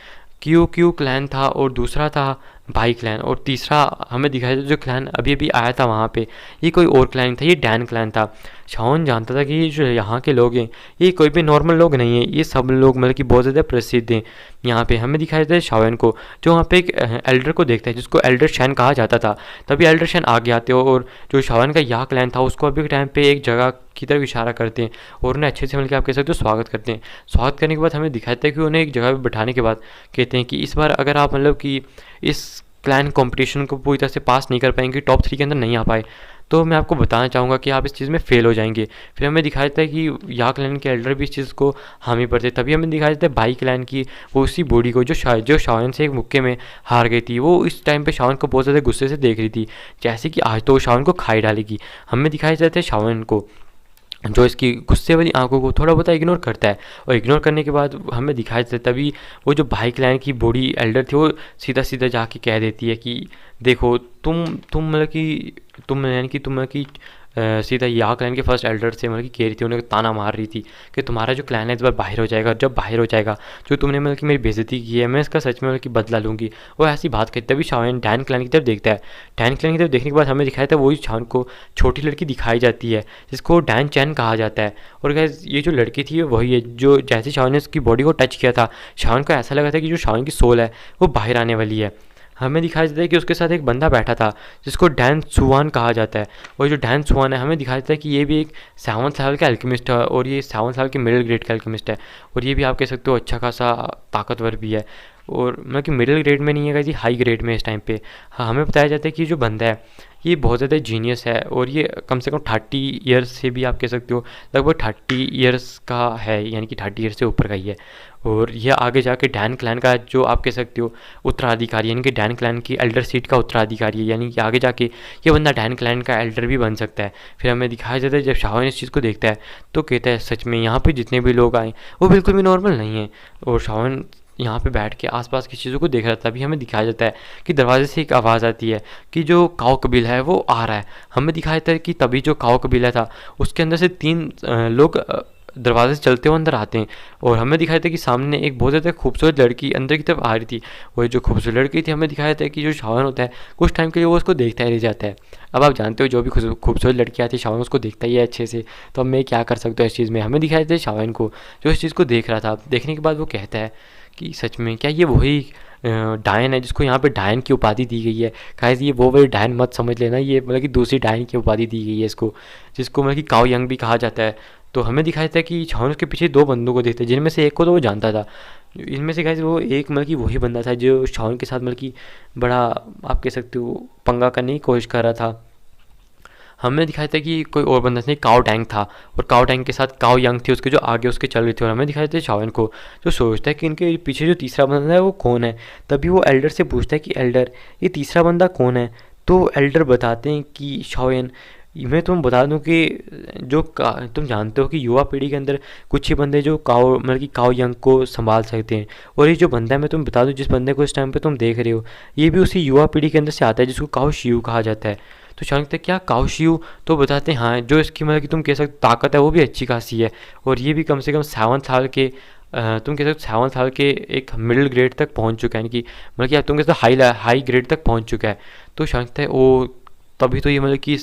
[SPEAKER 1] क्यू क्लैन था और दूसरा था बाई क्लैन, और तीसरा हमें दिखाया जाता है जो क्लैन अभी अभी आया था वहाँ पे, ये कोई और क्लैन था, ये डैन क्लैन था। शाओन जानता था कि ये जो यहाँ के लोग हैं ये कोई भी नॉर्मल लोग नहीं हैं, ये सब लोग मतलब कि बहुत ज़्यादा प्रसिद्ध हैं यहाँ पे। हमें दिखाया जाता है शाओन को जो वहाँ पे एक एल्डर को देखता है जिसको एल्डर शैन कहा जाता था। तभी एल्डर शैन आगे आते हो और जो शाओन का या क्लैन था उसको अभी के टाइम पे एक जगह की तरफ इशारा करते हैं और उन्हें अच्छे से, मतलब कि आप कह सकते हो स्वागत करते हैं। स्वागत करने के बाद हमें दिखाया जाता है कि उन्हें एक जगह पर बैठाने के बाद कहते हैं कि इस बार अगर आप, मतलब कि इस क्लैन कंपटीशन को पूरी तरह से पास नहीं कर पाएंगे, टॉप 3 के अंदर नहीं आ पाए, तो मैं आपको बताना चाहूँगा कि आप इस चीज़ में फ़ेल हो जाएंगे। फिर हमें दिखाया जाता है कि या क्लैन के एल्डर भी इस चीज़ को हामी भरते। तभी हमें दिखाया जाता है बाई क्लैन की वो उसी बूढ़ी को जो शाओन से एक मुक्के में हार गई थी, वो इस टाइम पे शाओन को बहुत ज़्यादा गुस्से से देख रही थी, जैसे कि आज तो शाओन को खाई डालेगी। हमें दिखाया जाता है शाओन को जो इसकी गुस्से वाली आंखों को थोड़ा बहुत इग्नोर करता है, और इग्नोर करने के बाद हमें दिखाई देता है तभी वो जो भाई क्लैन की बूढ़ी एल्डर थी वो सीधा सीधा जाके कह देती है कि देखो तुम मतलब कि तुम, यानी कि तुम, मतलब कि सीधा या क्लैन के फर्स्ट एल्डर से, मतलब कि कह रही थी, उन्हें ताना मार रही थी कि तुम्हारा जो क्लैन है इस बार बाहर हो जाएगा, जब बाहर हो जाएगा जो तुमने, मतलब कि मेरी बेइज्जती की है, मैं इसका सच में, मतलब कि बदला लूँगी। वो ऐसी बात करती, तभी शाओन डैन क्लैन की तरफ देखता है। डैन क्लैन की तरफ देखने के बाद हमें दिखाया था वही शाओन को छोटी लड़की दिखाई जाती है जिसको डैन चैन कहा जाता है। और गाइस ये जो लड़की थी वही है जो जैसे शाओन ने उसकी बॉडी को टच किया था, शाओन को ऐसा लगा था कि जो शाओन की सोल है वो बाहर आने वाली है। हमें दिखाया जाता है कि उसके साथ एक बंदा बैठा था जिसको डैन सुवान कहा जाता है, और जो डैन सुवान है हमें दिखाया जाता है कि ये भी एक 7th लेवल का एल्केमिस्ट है, और ये 7th लेवल के मिडिल ग्रेड का एल्केमिस्ट है, और ये भी आप कह सकते हो अच्छा खासा ताकतवर भी है, और मतलब कि मिडिल ग्रेड में नहीं है गाइस, हाई ग्रेड में इस टाइम पे। हाँ, हमें बताया जाता है कि जो बंदा है ये बहुत ज़्यादा जीनियस है, और ये कम से कम 30 ईयर्स से भी आप कह सकते हो लगभग 30 ईयर्स का है, यानी कि 30 ईयर्स से ऊपर का ही है। और यह आगे जाके डैन क्लैन का जो आप कह सकते हो उत्तराधिकारी, यानी कि डैन क्लैन की एल्डर सीट का उत्तराधिकारी है, यानी कि आगे जाके ये बंदा डैन क्लैन का एल्डर भी बन सकता है। फिर हमें दिखाया जाता है जब शाओन इस चीज़ को देखता है तो कहता है सच में यहाँ पे जितने भी लोग आए वो बिल्कुल भी नॉर्मल नहीं है। और शाओन यहाँ पे बैठ के आसपास की चीज़ों को देख रहा था, तभी हमें दिखाया जाता है कि दरवाजे से एक आवाज़ आती है कि जो काओ कबीला है वो आ रहा है। हमें दिखाया जाता है कि तभी जो काओ कबीला था उसके अंदर से 3 लोग दरवाजे से चलते हुए अंदर आते हैं, और हमें दिखाया था कि सामने एक बहुत ज़्यादा खूबसूरत लड़की अंदर की तरफ आ रही थी। वही जो खूबसूरत लड़की थी, हमें दिखाया था कि जो शाओन होता है कुछ टाइम के लिए वो उसको देखता ही रह जाता है। अब आप जानते हो जो भी खूबसूरत लड़की आती है शाओन उसको देखता ही है अच्छे से, तो अब मैं क्या कर सकता हूँ इस चीज़ में। हमें दिखाया था शाओन को जो इस चीज़ को देख रहा था, देखने के बाद वो कहता है कि सच में क्या ये वही डायन है जिसको यहाँ पे डायन की उपाधि दी गई है? गाइस ये वो वाली डायन मत समझ लेना, ये मतलब कि दूसरी डायन की उपाधि दी गई है इसको, जिसको मतलब कि काओ यंग भी कहा जाता है। तो हमें दिखाया था कि शाओन उसके पीछे 2 बंदों को देखते हैं, जिनमें से एक को तो वो जानता था, इनमें से गाइस वो एक मतलब कि वही बंदा था जो शाओन के साथ मतलब कि बड़ा आप कह सकते हो पंगा करने की कोशिश कर रहा था। हमें दिखाया था कि कोई और बंदा नहीं, काओ टैंक था, और काओ टैंक के साथ काओ यंग थी उसके जो आगे उसके चल रही थी। और हमें दिखाया था शाओन को जो सोचता है कि इनके पीछे जो तीसरा बंदा है वो कौन है। तभी वो एल्डर से पूछता है कि एल्डर ये तीसरा बंदा कौन है? तो एल्डर बताते हैं कि शाओन मैं तुम्हें बता दूं कि तुम जानते हो कि युवा पीढ़ी के अंदर कुछ ही बंदे जो काओ मतलब कि काओ यंग को संभाल सकते हैं, और ये जो बंदा है मैं तुम्हें बता दूं जिस बंदे को इस टाइम पे तुम देख रहे हो ये भी उसी युवा पीढ़ी के अंदर से आता है जिसको काओ शियू कहा जाता है। तो शान कहते हैं क्या काओशियू, तो बताते हैं हाँ, जो इसकी मतलब कि तुम कह सकते ताकत है वो भी अच्छी खासी है, और ये भी कम से कम 7 साल के तुम कह सकते हो 7 साल के एक मिडिल ग्रेड तक पहुंच चुका है, यानी कि मतलब कि तुम कह सकते हो हाई ग्रेड तक पहुंच चुका है। तो शांत है वो तभी तो ये मतलब कि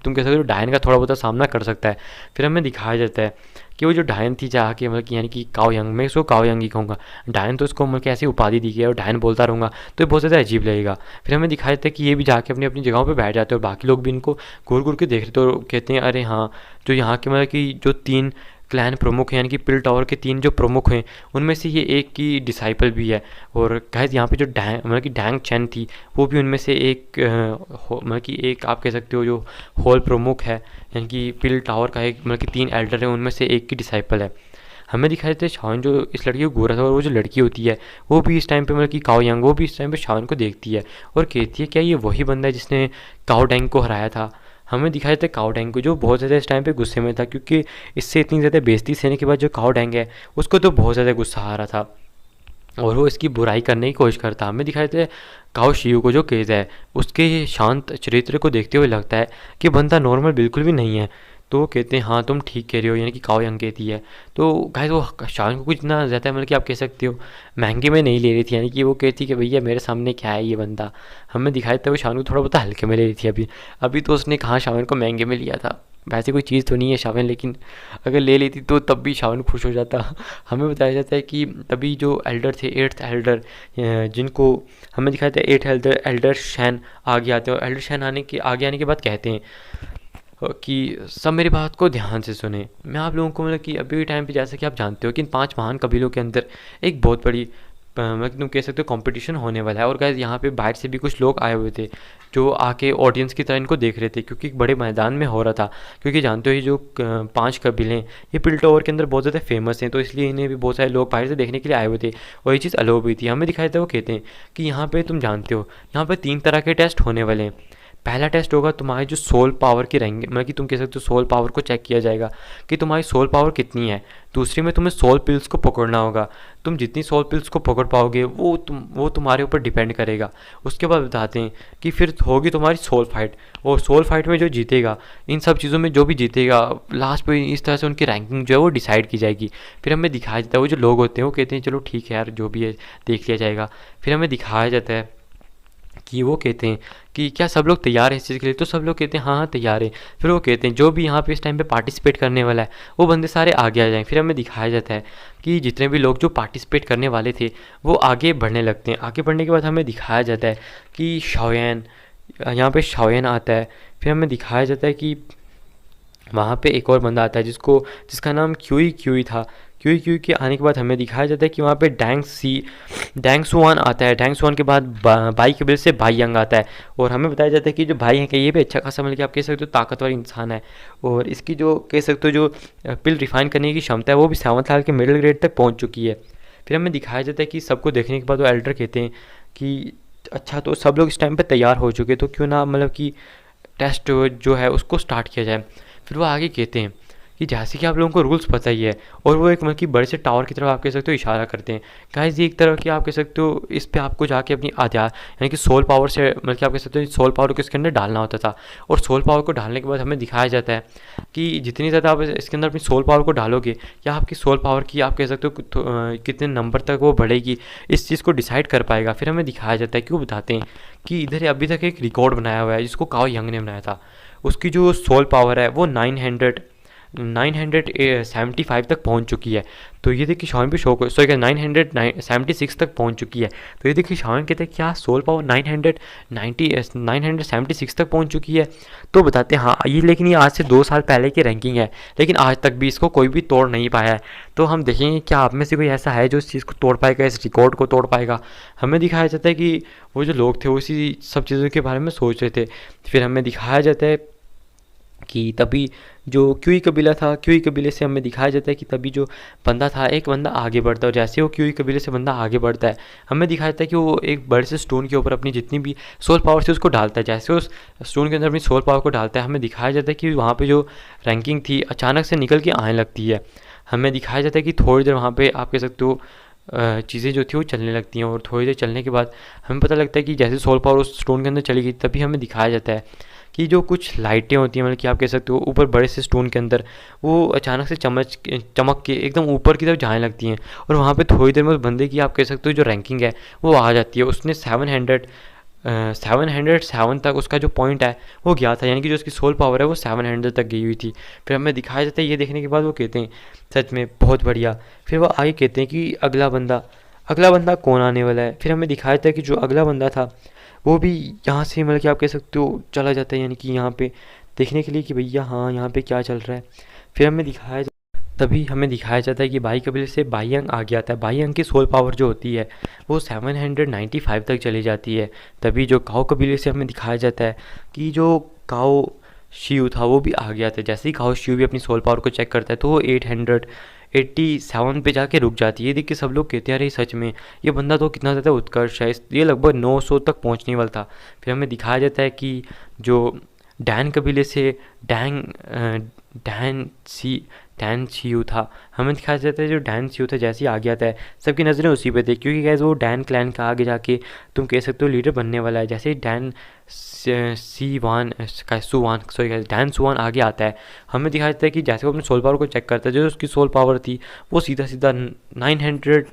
[SPEAKER 1] तुम कह सकते हो डायन का थोड़ा बहुत सामना कर सकता है। फिर हमें दिखाया जाता है कि वो जो डायन थी चाह के मतलब कि यानी कि काओ यंग, मैं इसको काओ यंग ही कहूँगा, डायन तो उसको मतलब कि ऐसी उपाधि दी गई है और डायन बोलता रहूँगा तो ये बहुत ज़्यादा अजीब लगेगा। फिर हमें दिखाया जाता है कि ये भी जाके अपनी अपनी जगहों पे बैठ जाते हैं और बाकी लोग भी इनको घूर घूर के देख रहे थे और कहते हैं अरे हाँ, जो यहाँ के मतलब कि जो 3 क्लैन प्रमुख हैं, यानी कि पिल टावर के 3 जो प्रमुख हैं उनमें से ये एक की डिसाइपल भी है। और गाइस यहाँ पे जो मतलब कि डैंग चैन थी वो भी उनमें से एक मतलब कि एक आप कह सकते हो जो होल प्रमुख है, यानी कि पिल टावर का एक मतलब कि 3 एल्डर है उनमें से एक की डिसाइपल है। हमें दिखाई देते शाओन जो इस लड़की को गोरा था और वो जो लड़की होती है वो भी इस टाइम पे मतलब कि काओ यंग वो भी इस टाइम पे शाओन को देखती है और कहती है क्या ये वही बंदा है जिसने काओ डैंग को हराया था। हमें दिखाया जाता है काओ डैंग को जो बहुत ज़्यादा इस टाइम पे गुस्से में था, क्योंकि इससे इतनी ज़्यादा बेइज्जती सहने के बाद जो काओ डैंग है उसको तो बहुत ज़्यादा गुस्सा आ रहा था और वो इसकी बुराई करने की कोशिश करता। हमें दिखाई देते काओ शियू को जो केस है उसके शांत चरित्र को देखते हुए लगता है कि बंदा नॉर्मल बिल्कुल भी नहीं है। तो वो कहते हैं हाँ तुम ठीक कह रहे हो, यानी कि काओ यंग कहती है। तो गाइस वो शान को कुछ इतना ज़्यादा मतलब कि आप कह सकते हो महंगे में नहीं ले रही थी, यानी कि वो कहती कि भैया मेरे सामने क्या है ये बंदा। हमें दिखाई देता है वो शान को थोड़ा बहुत हल्के में ले रही थी। अभी अभी तो उसने कहाँ शावन को महंगे में लिया था, वैसे कोई चीज़ तो नहीं है शावन, लेकिन अगर ले लेती तो तब भी शावन खुश हो जाता। हमें बताया जाता है कि तभी जो एल्डर थे 8th एल्डर जिनको हमें दिखाया जाता है 8 एल्डर शैन आगे आते हैं और एल्डर शैन आगे आने के बाद कहते हैं कि सब मेरी बात को ध्यान से सुने। मैं आप लोगों को मतलब कि अभी के टाइम पे जैसा कि आप जानते हो कि इन 5 महान कबीलों के अंदर एक बहुत बड़ी मतलब तुम कह सकते हो कंपटीशन होने वाला है। और गाइस यहाँ पे बाहर से भी कुछ लोग आए हुए थे जो आके ऑडियंस की तरह इनको देख रहे थे, क्योंकि एक बड़े मैदान में हो रहा था। क्योंकि जानते हो ये जो 5 कबीले हैं ये पिल्टोवर के अंदर बहुत ज़्यादा फेमस हैं, तो इसलिए इन्हें भी बहुत सारे लोग बाहर से देखने के लिए आए हुए थे और ये चीज़ अलाउ भी थी। हमें दिखाया था वो कहते हैं कि यहाँ पे तुम जानते हो यहाँ पे 3 तरह के टेस्ट होने वाले हैं। पहला टेस्ट होगा तुम्हारी जो सोल पावर की रहेंगे, मतलब कि तुम कह सकते हो सोल पावर को चेक किया जाएगा कि तुम्हारी सोल पावर कितनी है। दूसरी में तुम्हें सोल पिल्स को पकड़ना होगा, तुम जितनी सोल पिल्स को पकड़ पाओगे वो तुम्हारे ऊपर डिपेंड करेगा। उसके बाद बताते हैं कि फिर होगी तुम्हारी सोल फाइट, और सोल फाइट में जो जीतेगा इन सब चीज़ों में जो भी जीतेगा लास्ट पे इस तरह से उनकी रैंकिंग जो है वो डिसाइड की जाएगी। फिर हमें दिखाया जाता है वो जो लोग होते हैं वो कहते हैं चलो ठीक है यार जो भी है देख लिया जाएगा। फिर हमें दिखाया जाता है कि वो कहते हैं कि क्या सब लोग तैयार हैं इस चीज़ के लिए, तो सब लोग कहते हैं हाँ हाँ तैयार हैं। फिर वो कहते हैं जो भी यहाँ पे इस टाइम पे पार्टिसिपेट करने वाला है वो बंदे सारे आगे आ जाएं। फिर हमें दिखाया जाता है कि जितने भी लोग जो पार्टिसिपेट करने वाले थे वो आगे बढ़ने लगते हैं। आगे बढ़ने के बाद हमें दिखाया जाता है कि शाओयन, यहाँ पे शाओयन आता है। फिर हमें दिखाया जाता है कि वहाँ पे एक और बंदा आता है जिसका नाम क्यूई था। क्यूई के आने के बाद हमें दिखाया जाता है कि वहाँ पे डैंग सुआन आता है। डैंग सुआन के बाद बाई कबीले से बाई यंग आता है। और हमें बताया जाता है कि जो भाई हैं कि ये भी अच्छा खासा मतलब कि आप कह सकते हो ताकतवर इंसान है, और इसकी जो कह सकते हो जो पिल रिफाइन करने की क्षमता है वो भी 7 साल के मिडिल ग्रेड तक पहुँच चुकी है। फिर हमें दिखाया जाता है कि सबको देखने के बाद वो एल्डर कहते हैं कि अच्छा तो सब लोग इस टाइम पर तैयार हो चुके, तो क्यों ना मतलब कि टेस्ट जो है उसको स्टार्ट किया जाए। फिर वो आगे कहते हैं कि जैसे कि आप लोगों को रूल्स पता ही है, और वो एक मतलब कि बड़े से टावर की तरफ आप कह सकते हो इशारा करते हैं। गाइस ये एक तरह की आप कह सकते हो इस पे आपको जाके अपनी आध्यात्म यानी कि सोल पावर से मतलब कि आप कह सकते हो सोल पावर को इसके अंदर डालना होता था। और सोल पावर को डालने के बाद हमें दिखाया जाता है कि जितनी ज़्यादा आप इसके अंदर अपनी सोल पावर को डालोगे या आपकी सोल पावर की आप कह सकते हो कितने नंबर तक वो बढ़ेगी, इस चीज़ को डिसाइड कर पाएगा। फिर हमें दिखाया जाता है कि वो बताते हैं कि इधर अभी तक एक रिकॉर्ड बनाया हुआ है जिसको काओ यंग ने बनाया था। उसकी जो सोल पावर है वो 975 तक पहुंच चुकी है। तो ये देखिए शावन भी शो 976 तक पहुंच चुकी है। तो ये देखिए शावन कहते हैं क्या सोल पावर 976 तक पहुंच चुकी है। तो बताते हैं हाँ ये, लेकिन ये आज से 2 साल पहले की रैंकिंग है, लेकिन आज तक भी इसको कोई भी तोड़ नहीं पाया है। तो हम देखेंगे क्या आप में से कोई ऐसा है जो इस चीज़ को तोड़ पाएगा, इस रिकॉर्ड को तोड़ पाएगा। हमें दिखाया जाता है कि वो जो लोग थे वो इसी सब चीज़ों के बारे में सोच रहे थे। फिर हमें दिखाया जाता है कि तभी जो क्यूई कबीला था, क्यूई कबीले से हमें दिखाया जाता है कि तभी जो बंदा था एक बंदा आगे बढ़ता है, और जैसे वो क्यूई कबीले से बंदा आगे बढ़ता है हमें दिखाया जाता है कि वो एक बड़े से स्टोन के ऊपर अपनी जितनी भी सोल पावर थी उसको डालता है। जैसे उस स्टोन के अंदर अपनी सोल पावर को डालता है हमें दिखाया जाता है कि वहाँ पर जो रैंकिंग थी अचानक से निकल के आने लगती है। हमें दिखाया जाता है कि थोड़ी देर वहाँ पर आप कह सकते हो चीज़ें जो थी वो चलने लगती हैं और थोड़ी देर चलने के बाद हमें पता लगता है कि जैसे सोल पावर उस स्टोन के अंदर चली गई तभी हमें दिखाया जाता है कि जो कुछ लाइटें होती हैं मतलब कि आप कह सकते हो ऊपर बड़े से स्टोन के अंदर वो अचानक से चमक के एकदम ऊपर की तरफ जाने लगती हैं और वहाँ पे थोड़ी देर में उस बंदे की आप कह सकते हो जो रैंकिंग है वो आ जाती है। उसने 707 तक उसका जो पॉइंट है वो गया था, यानी कि जो उसकी सोल पावर है वो 700 तक गई हुई थी। फिर हमें दिखाया जाता है, ये देखने के बाद वो कहते हैं सच में बहुत बढ़िया। फिर वो आगे कहते हैं कि अगला बंदा कौन आने वाला है। फिर हमें दिखाया जाता है कि जो अगला बंदा था वो भी यहाँ से मतलब कि आप कह सकते हो चला जाता है, यानी कि यहाँ पे देखने के लिए कि भैया हाँ यहाँ पे क्या चल रहा है। फिर तभी हमें दिखाया जाता है कि बाई कबीले से बाईयंग आ गया था। बाईयंग की सोल पावर जो होती है वो 795 तक चली जाती है। तभी जो काओ कबीले से हमें दिखाया जाता है कि जो काओ शिव था वो भी आ गया था। जैसे ही काओ शिव भी अपनी सोल पावर को चेक करता है तो वो 887 पे जाके रुक जाती है। ये देख के सब लोग कहते हैं अरे सच में ये बंदा तो कितना ज़्यादा उत्कर्ष है, ये लगभग 900 तक पहुंचने वाला था। फिर हमें दिखाया जाता है कि जो डैन कबीले से डैन शियू था, हमें दिखाया जाता है जो डैन शियू था जैसे ही आ गया था सबकी नज़रें उसी पे थी, क्योंकि गैस वो डैन क्लैन का आगे जाके तुम कह सकते हो लीडर बनने वाला है। जैसे ही डैन डैन सुवान आगे आता है हमें दिखाया जाता है कि जैसे वो अपने सोल पावर को चेक करता है जो उसकी सोल पावर थी वो सीधा सीधा 903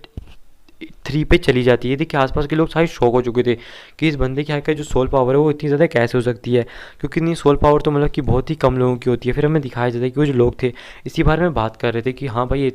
[SPEAKER 1] पे चली जाती है। देखिए आसपास के लोग सारे शॉक हो चुके थे कि इस बंदे के का जो सोल पावर है वो इतनी ज़्यादा कैसे हो सकती है, क्योंकि इतनी सोल पावर तो मतलब कि बहुत ही कम लोगों की होती है। फिर हमें दिखाया जाता है कि वो जो लोग थे इसी बारे में बात कर रहे थे कि हाँ भाई ये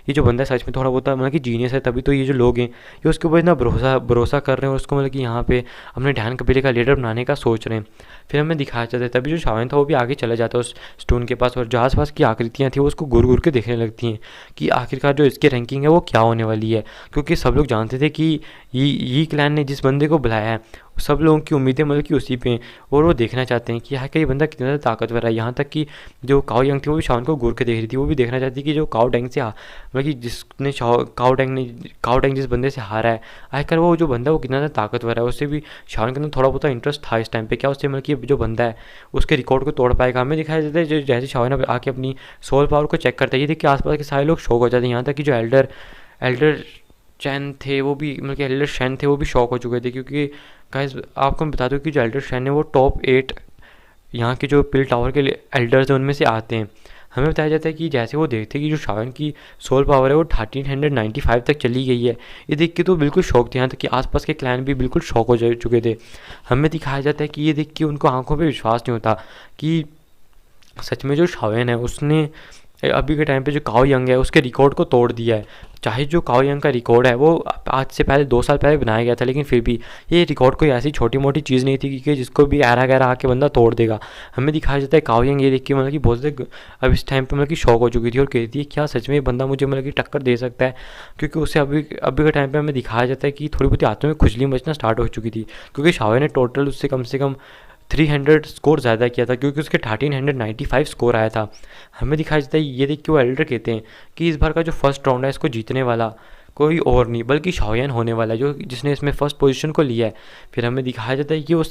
[SPEAKER 1] जो बंदा है सच में थोड़ा बहुत मतलब कि जीनियस है, तभी तो ये जो लोग हैं ये उसके ऊपर इतना भरोसा कर रहे हैं और उसको मतलब कि यहाँ पे अपने डैन कबीले का लीडर बनाने का सोच रहे हैं। फिर हमें दिखाया जाता है तभी जो शावन था वो भी आगे चला जाता है उस स्टोन के पास और जो आसपास की आकृतियाँ थी वो उसको घूर घूर के देखने लगती हैं कि आखिरकार जो इसकी रैंकिंग है वो क्या होने वाली है, क्योंकि सब लोग जानते थे कि ये क्लैन ने जिस बंदे को बुलाया है सब लोगों की उम्मीदें मतलब कि उसी पे हैं और वो देखना चाहते हैं कि यहाँ का ये बंदा कितना ज़्यादा ताकतवर है। यहाँ तक कि जो काओ यंग थी वो भी शावन को घूर के देख रही थी, वो भी देखना चाहती कि जो काओ डैंग से मतलब कि जिसने काओ डैंग जिस बंदे से हारा है आखिर वो जो बंदा वो कितना ज़्यादा ताकतवर है। उससे भी शावन के अंदर थोड़ा बहुत इंटरेस्ट था इस टाइम पे, क्या उससे मतलब कि जो बंदा है उसके रिकॉर्ड को तोड़ पाएगा। हमें दिखाया जाता है जो जैसे शावन आके अपनी सोल पावर को चेक करता है ये देख के आसपास के सारे लोग शौक हो जाते हैं। यहाँ तक कि जो एल्डर चैन थे वो भी मतलब कि एल्डर शैन थे वो भी शॉक हो चुके थे, क्योंकि गाइस आपको मैं बता दूं कि जो एल्डर शैन है वो टॉप 8 यहाँ के जो पिल टावर के एल्डर्स हैं उनमें से आते हैं। हमें बताया जाता है कि जैसे वो देखते हैं कि जो शावन की सोल पावर है वो 1395 तक चली गई है, ये देख के तो बिल्कुल शौक थे। यहाँ तक कि आसपास के क्लैन भी बिल्कुल शौक हो चुके थे। हमें दिखाया जाता है कि ये देख के उनको आंखों पे विश्वास नहीं होता कि सच में जो शावन है उसने अभी के टाइम पे जो काओ यंग है उसके रिकॉर्ड को तोड़ दिया है। चाहे जो काओ यंग का रिकॉर्ड है वो आज से पहले 2 साल पहले बनाया गया था, लेकिन फिर भी ये रिकॉर्ड कोई ऐसी छोटी मोटी चीज़ नहीं थी कि जिसको भी ऐरा गैरा आके बंदा तोड़ देगा। हमें दिखाया जाता है काओ यंग ये देख के मतलब कि बहुत ज़्यादा अब इस टाइम पे मतलब कि शौक हो चुकी थी और कहती है क्या सच में ये बंदा मुझे मतलब कि टक्कर दे सकता है, क्योंकि उससे अभी के टाइम पर हमें दिखाया जाता है कि थोड़ी बहुत हाथों में खुजली मचना स्टार्ट हो चुकी थी, क्योंकि शावे ने टोटल उससे कम से कम 300 स्कोर ज़्यादा किया था, क्योंकि उसके 1395 स्कोर आया था। हमें दिखाया जाता है ये देख के वो एल्डर कहते हैं कि इस बार का जो फर्स्ट राउंड है इसको जीतने वाला कोई और नहीं बल्कि शाओयान होने वाला है जो जिसने इसमें फर्स्ट पोजीशन को लिया है। फिर हमें दिखाया जाता है कि वो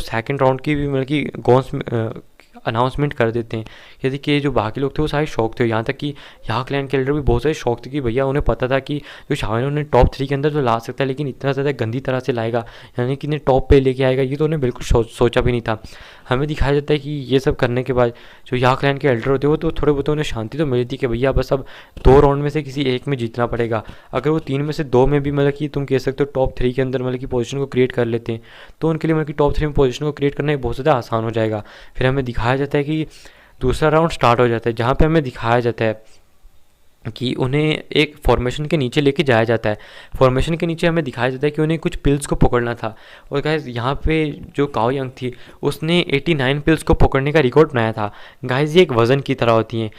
[SPEAKER 1] सेकंड राउंड की भी मतलब कि गॉन्स अनाउंसमेंट कर देते हैं। यदि कि जो बाकी लोग थे वो सारे शौक थे, यहाँ तक कि यहाँ क्लैन के लीडर भी बहुत सारे शौक थे कि भैया उन्हें पता था कि जो शाओयान उन्हें टॉप 3 के अंदर तो ला सकता है, लेकिन इतना ज़्यादा गंदी तरह से लाएगा यानी कि इन्हें टॉप पे लेके आएगा ये तो उन्हें बिल्कुल सोचा भी नहीं था। हमें दिखाया जाता है कि ये सब करने के बाद जो यहाँ क्लैन के एल्डर होते हैं वो तो थोड़े बहुत उन्हें शांति तो मिली थी कि भैया बस अब 2 राउंड में से किसी एक में जीतना पड़ेगा। अगर वो 3 में से 2 में भी मतलब कि तुम कह सकते हो टॉप 3 के अंदर मतलब कि पोजीशन को क्रिएट कर लेते हैं तो उनके लिए मतलब कि टॉप 3 में पोजीशन को क्रिएट करना बहुत ज़्यादा आसान हो जाएगा। फिर हमें दिखाया जाता है कि दूसरा राउंड स्टार्ट हो जाता है जहाँ पे हमें दिखाया जाता है कि उन्हें एक फॉर्मेशन के नीचे लेके जाया जाता है। फॉर्मेशन के नीचे हमें दिखाया जाता है कि उन्हें कुछ पिल्स को पकड़ना था और गाइस यहाँ पे जो काओ यंग थी उसने 89 पिल्स को पकड़ने का रिकॉर्ड बनाया था। गाइस ये एक वज़न की तरह होती हैं,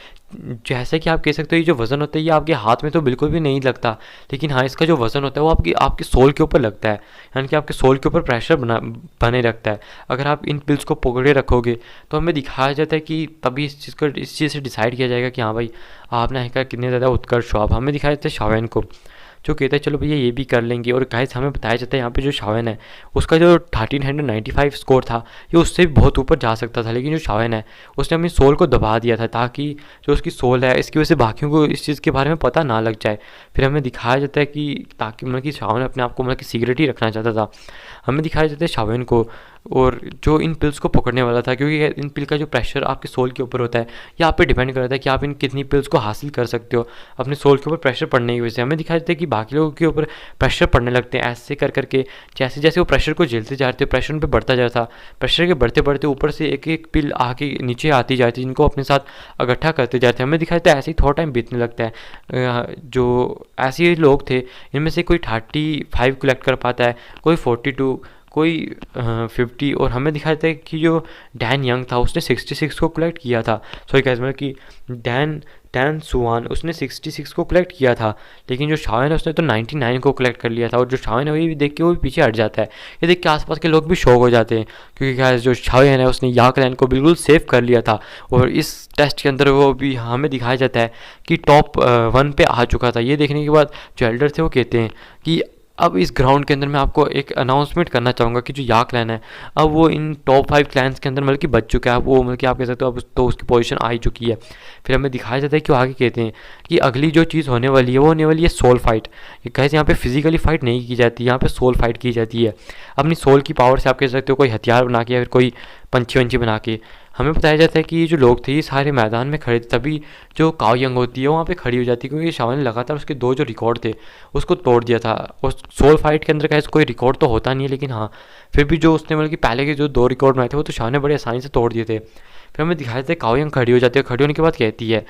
[SPEAKER 1] जैसे कि आप कह सकते हो ये जो वज़न होता है ये आपके हाथ में तो बिल्कुल भी नहीं लगता, लेकिन हाँ इसका जो वज़न होता है वो आपके सोल के ऊपर लगता है, यानी कि आपके सोल के ऊपर प्रेशर बने रखता है। अगर आप इन पिल्स को पकड़े रखोगे तो हमें दिखाया जाता है कि तभी इस चीज़ से डिसाइड किया जाएगा कि हाँ भाई आप ना कितने ज़्यादा उत्कर्ष हो आप। हमें दिखाया जाता है शाओयान को जो कहता है चलो भैया ये भी कर लेंगे। और गाइस हमें बताया जाता है यहाँ पे जो शाओन है उसका जो 1395 स्कोर था ये उससे भी बहुत ऊपर जा सकता था, लेकिन जो शाओन है उसने अपनी सोल को दबा दिया था ताकि जो उसकी सोल है इसकी वजह से बाकियों को इस चीज़ के बारे में पता ना लग जाए। फिर हमें दिखाया जाता है कि ताकि मतलब कि शाओन अपने आप को मतलब कि सीक्रेट ही रखना चाहता था। हमें दिखाया जाता है शाओन को और जो इन पिल्स को पकड़ने वाला था, क्योंकि इन पिल का जो प्रेशर आपके सोल के ऊपर होता है ये आप पे डिपेंड करता है कि आप इन कितनी पिल्स को हासिल कर सकते हो अपने सोल के ऊपर प्रेशर पड़ने की वजह से। हमें दिखाया जाता है कि बाकी लोगों के ऊपर प्रेशर पड़ने लगते हैं ऐसे कर करके, जैसे जैसे वो प्रेशर को झेलते जाते प्रेशर उन पर बढ़ता जाता, प्रेशर के बढ़ते बढ़ते ऊपर से एक एक पिल आके नीचे आती जाती जिनको अपने साथ इकट्ठा करते जाते हैं। हमें दिखाया जाता है ऐसे ही थोड़ा टाइम बीतने लगता है। जो ऐसे लोग थे इनमें से कोई 35 कलेक्ट कर पाता है, कोई 42, कोई 50, और हमें दिखाया जाता है कि जो डैन यंग था उसने 66 को कलेक्ट किया था। सॉरी गाइस, मतलब कि डैन सुवान उसने 66 को कलेक्ट किया था, लेकिन जो शाओन है उसने तो 99 को कलेक्ट कर लिया था। और जो शाओन है वही देख के वो भी पीछे हट जाता है। ये देख के आसपास के लोग भी शॉक हो जाते हैं, क्योंकि गाइस जो शाओन है उसने या क्लैन को बिल्कुल सेव कर लिया था और इस टेस्ट के अंदर वो भी हमें दिखाया जाता है कि टॉप 1 पे आ चुका था। ये देखने के बाद जो एल्डर थे वो कहते हैं कि अब इस ग्राउंड के अंदर मैं आपको एक अनाउंसमेंट करना चाहूँगा कि जो या क्लैन है अब वो इन टॉप 5 क्लैंस के अंदर मतलब कि बच चुका है। वो मतलब कि आप कह सकते हो अब तो उसकी पोजीशन आ ही चुकी है। फिर हमें दिखाया जाता है कि वो आगे कहते हैं कि अगली जो चीज़ होने वाली है वो होने वाली है सोल फाइट। ये कैसे यहाँ पे फिजिकली फाइट नहीं की जाती, यहाँ पे सोल फाइट की जाती है अपनी सोल की पावर से। आप कह सकते हो कोई हथियार बना के या फिर कोई पंछी वंछी बना के। हमें बताया जाता है कि ये जो लोग थे ये सारे मैदान में खड़े थे, तभी जो काओ यंग होती है वहाँ पे खड़ी हो जाती है, क्योंकि शाओन ने लगातार उसके 2 जो रिकॉर्ड थे उसको तोड़ दिया था। और सोल फाइट के अंदर का कोई रिकॉर्ड तो होता नहीं है, लेकिन हाँ फिर भी जो उसने मतलब कि पहले के जो 2 रिकॉर्ड बनाए थे वो तो शाओन ने बड़ी आसानी से तोड़ दिए थे। फिर हमें दिखाया जाता है काओ यंग खड़ी हो जाती है। खड़ी होने के बाद कहती है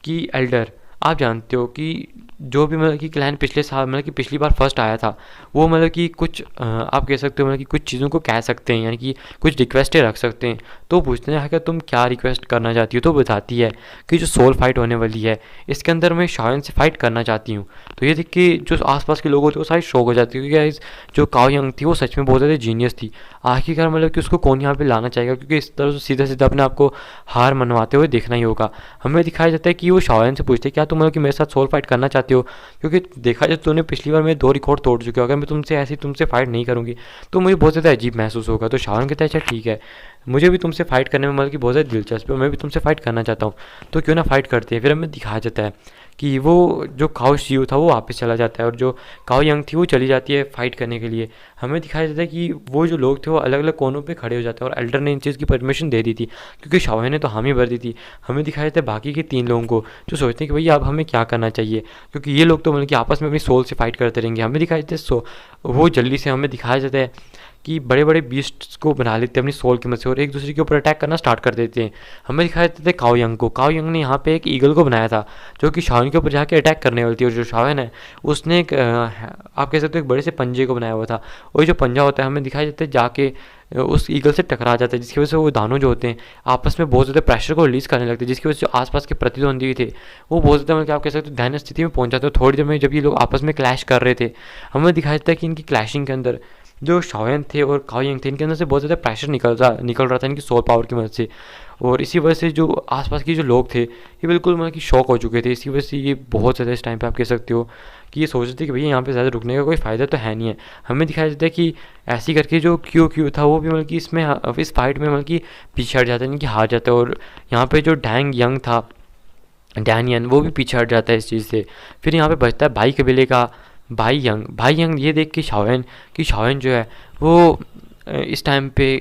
[SPEAKER 1] कि एल्डर आप जानते हो कि जो भी मतलब कि क्लैन पिछले साल मतलब कि पिछली बार फर्स्ट आया था वो मतलब कि कुछ आप कह सकते हो मतलब कि कुछ चीज़ों को कह सकते हैं, यानी कि कुछ रिक्वेस्टें रख सकते हैं। तो पूछते हैं कि तुम क्या रिक्वेस्ट करना चाहती हो, तो बताती है कि जो सोल फाइट होने वाली है इसके अंदर मैं शाओन से फाइट करना चाहती हूँ। तो ये देख के जो आसपास के लोग होते हैं वो सारे शौक हो जाते हैं, क्योंकि जो काओ यंग थी वो सच में बहुत ज़्यादा जीनियस थी। आखिरकार मतलब कि उसको कौन यहाँ पे लाना चाहेगा, क्योंकि इस तरह से सीधा सीधा अपने आपको हार मनवाते हुए देखना ही होगा। हमें दिखाया जाता है कि वो शाओन से पूछते हैं क्या तुम मतलब कि मेरे साथ सोल फाइट करना चाहते हो, क्योंकि देखा जाए तूने पिछली बार मेरे 2 रिकॉर्ड तोड़ चुके हो, अगर मैं तुमसे फाइट नहीं करूँगी तो मुझे बहुत ज़्यादा अजीब महसूस होगा। तो शाओन कहता है अच्छा ठीक है, मुझे भी तुमसे फाइट करने में मतलब कि बहुत ज़्यादा दिलचस्पी है, मैं भी तुमसे फाइट करना चाहता हूँ, तो क्यों ना फाइट करते हैं। फिर हमें दिखाया जाता है कि वो जो काओ शियू था वो वापस चला जाता है और जो काओ यंग थी वो चली जाती है फाइट करने के लिए। हमें दिखाया जाता है कि वो जो लोग थे वो अलग अलग कोनों पे खड़े हो जाते हैं और एल्डर ने इन चीज़ की परमिशन दे दी थी, क्योंकि शाओन ने तो हामी भर दी थी। हमें दिखाया जाता है बाकी के 3 लोगों को जो सोचते हैं कि भैया अब हमें क्या करना चाहिए, क्योंकि ये लोग तो मतलब कि आपस में अपनी सोल से फाइट करते रहेंगे। हमें दिखाया जाता है वो जल्दी से हमें दिखाया जाता है कि बड़े बड़े बीस्ट्स को बना लेते हैं अपनी सोल की मदद से और एक दूसरे के ऊपर अटैक करना स्टार्ट कर देते हैं। हमें दिखाया देते थे काओ यंग को। काओ यंग ने यहाँ पे एक ईगल को बनाया था जो कि शाओन के ऊपर जाके अटैक करने वाली थी, और जो शाओन है उसने एक आप कह सकते हो एक बड़े से पंजे को बनाया हुआ था। और जो पंजा होता है हमें दिखाया जाता है जाके उस ईगल से टकरा जाता है, जिसकी वजह से वो दानों जो होते हैं आपस में बहुत ज़्यादा प्रेशर को रिलीज़ करने लगते हैं, जिसकी वजह से जो आसपास के प्रतिद्वंदी थे वो बहुत ज़्यादा मतलब आप कह सकते हो दयनीय स्थिति में पहुंच जाते हैं। थोड़ी देर में जब ये लोग आपस में क्लैश कर रहे थे हमें दिखाया जाता है कि इनकी क्लैशिंग के अंदर जो शाओन थे और काओ यंग थे इनके अंदर से बहुत ज़्यादा प्रेशर निकल रहा था इनकी सोल पावर की मदद से, और इसी वजह से जो आसपास के जो लोग थे ये बिल्कुल मतलब कि शॉक हो चुके थे। इसी वजह से ये बहुत ज़्यादा इस टाइम पे आप कह सकते हो कि ये सोच रहे थे कि भैया यहाँ पे ज़्यादा रुकने का कोई फ़ायदा तो है नहीं है। हमें दिखाया जाता है कि ऐसी करके जो क्यू था वो भी मतलब कि इस फाइट में मतलब कि पीछे हट जाता है, इनकी हार जाता है। और यहाँ पे जो डैंग यंग था डैनियन वो भी पीछे हट जाता है इस चीज़ से। फिर यहाँ पे बचता है बाई कबीले का भाई यंग ये देख के शाओन जो है वो इस टाइम पे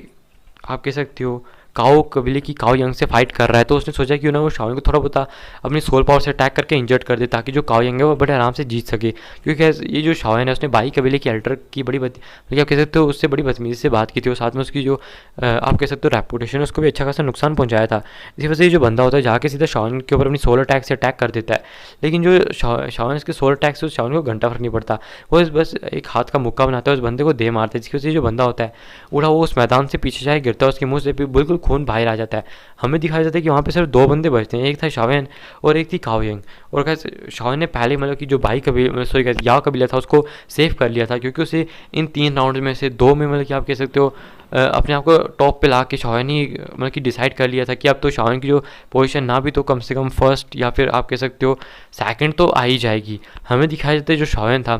[SPEAKER 1] आप कह सकते हो काओ कबीले की काओ यंग से फाइट कर रहा है, तो उसने सोचा कि ना वो शाओन को थोड़ा बहुत अपनी सोल पावर से अटैक करके इंजर्ड कर दे ताकि जो काओ यंग है वो बड़े आराम से जीत सके। क्योंकि ये जो शाओन है उसने बाई कबीले के एल्डर की मतलब आप कह सकते हो उससे बड़ी बदतमीजी से बात की थी और साथ में उसकी जो आप कह सकते हो रेपुटेशन उसको भी अच्छा खासा नुकसान पहुंचाया था। इसी वजह से ये जो बंदा होता है जाके सीधा शाओन के ऊपर अपनी सोल अटैक से अटैक कर देता है, लेकिन जो शाओन इसके सोल अटैक से शाओन को घंटा फर्क नहीं पड़ता, वो बस एक हाथ का मुक्का बनाता है उस बंदे को दे मारता है, जिसकी वजह से जो बंदा होता है उड़ा वो उस मैदान से पीछे जाए गिरता है, उसके मुँह से बिल्कुल खून बाहर आ जाता है। हमें दिखाया जाता है कि वहाँ पे सिर्फ 2 बंदे बचते हैं, एक था शाओयन और एक थी काओयंग। और गाइस शाओयन ने पहले मतलब कि जो बाई कबीला सॉरी गाइस याओ कबीला था उसको सेव कर लिया था, क्योंकि उसे इन 3 राउंड में से 2 में मतलब कि आप कह सकते हो अपने आप को टॉप पे ला के शाओयन ही मतलब कि डिसाइड कर लिया था कि अब तो शाओयन की जो पोजीशन ना भी तो कम से कम फर्स्ट या फिर आप कह सकते हो सेकंड तो आ ही जाएगी। हमें दिखाया जाता है जो शाओयन था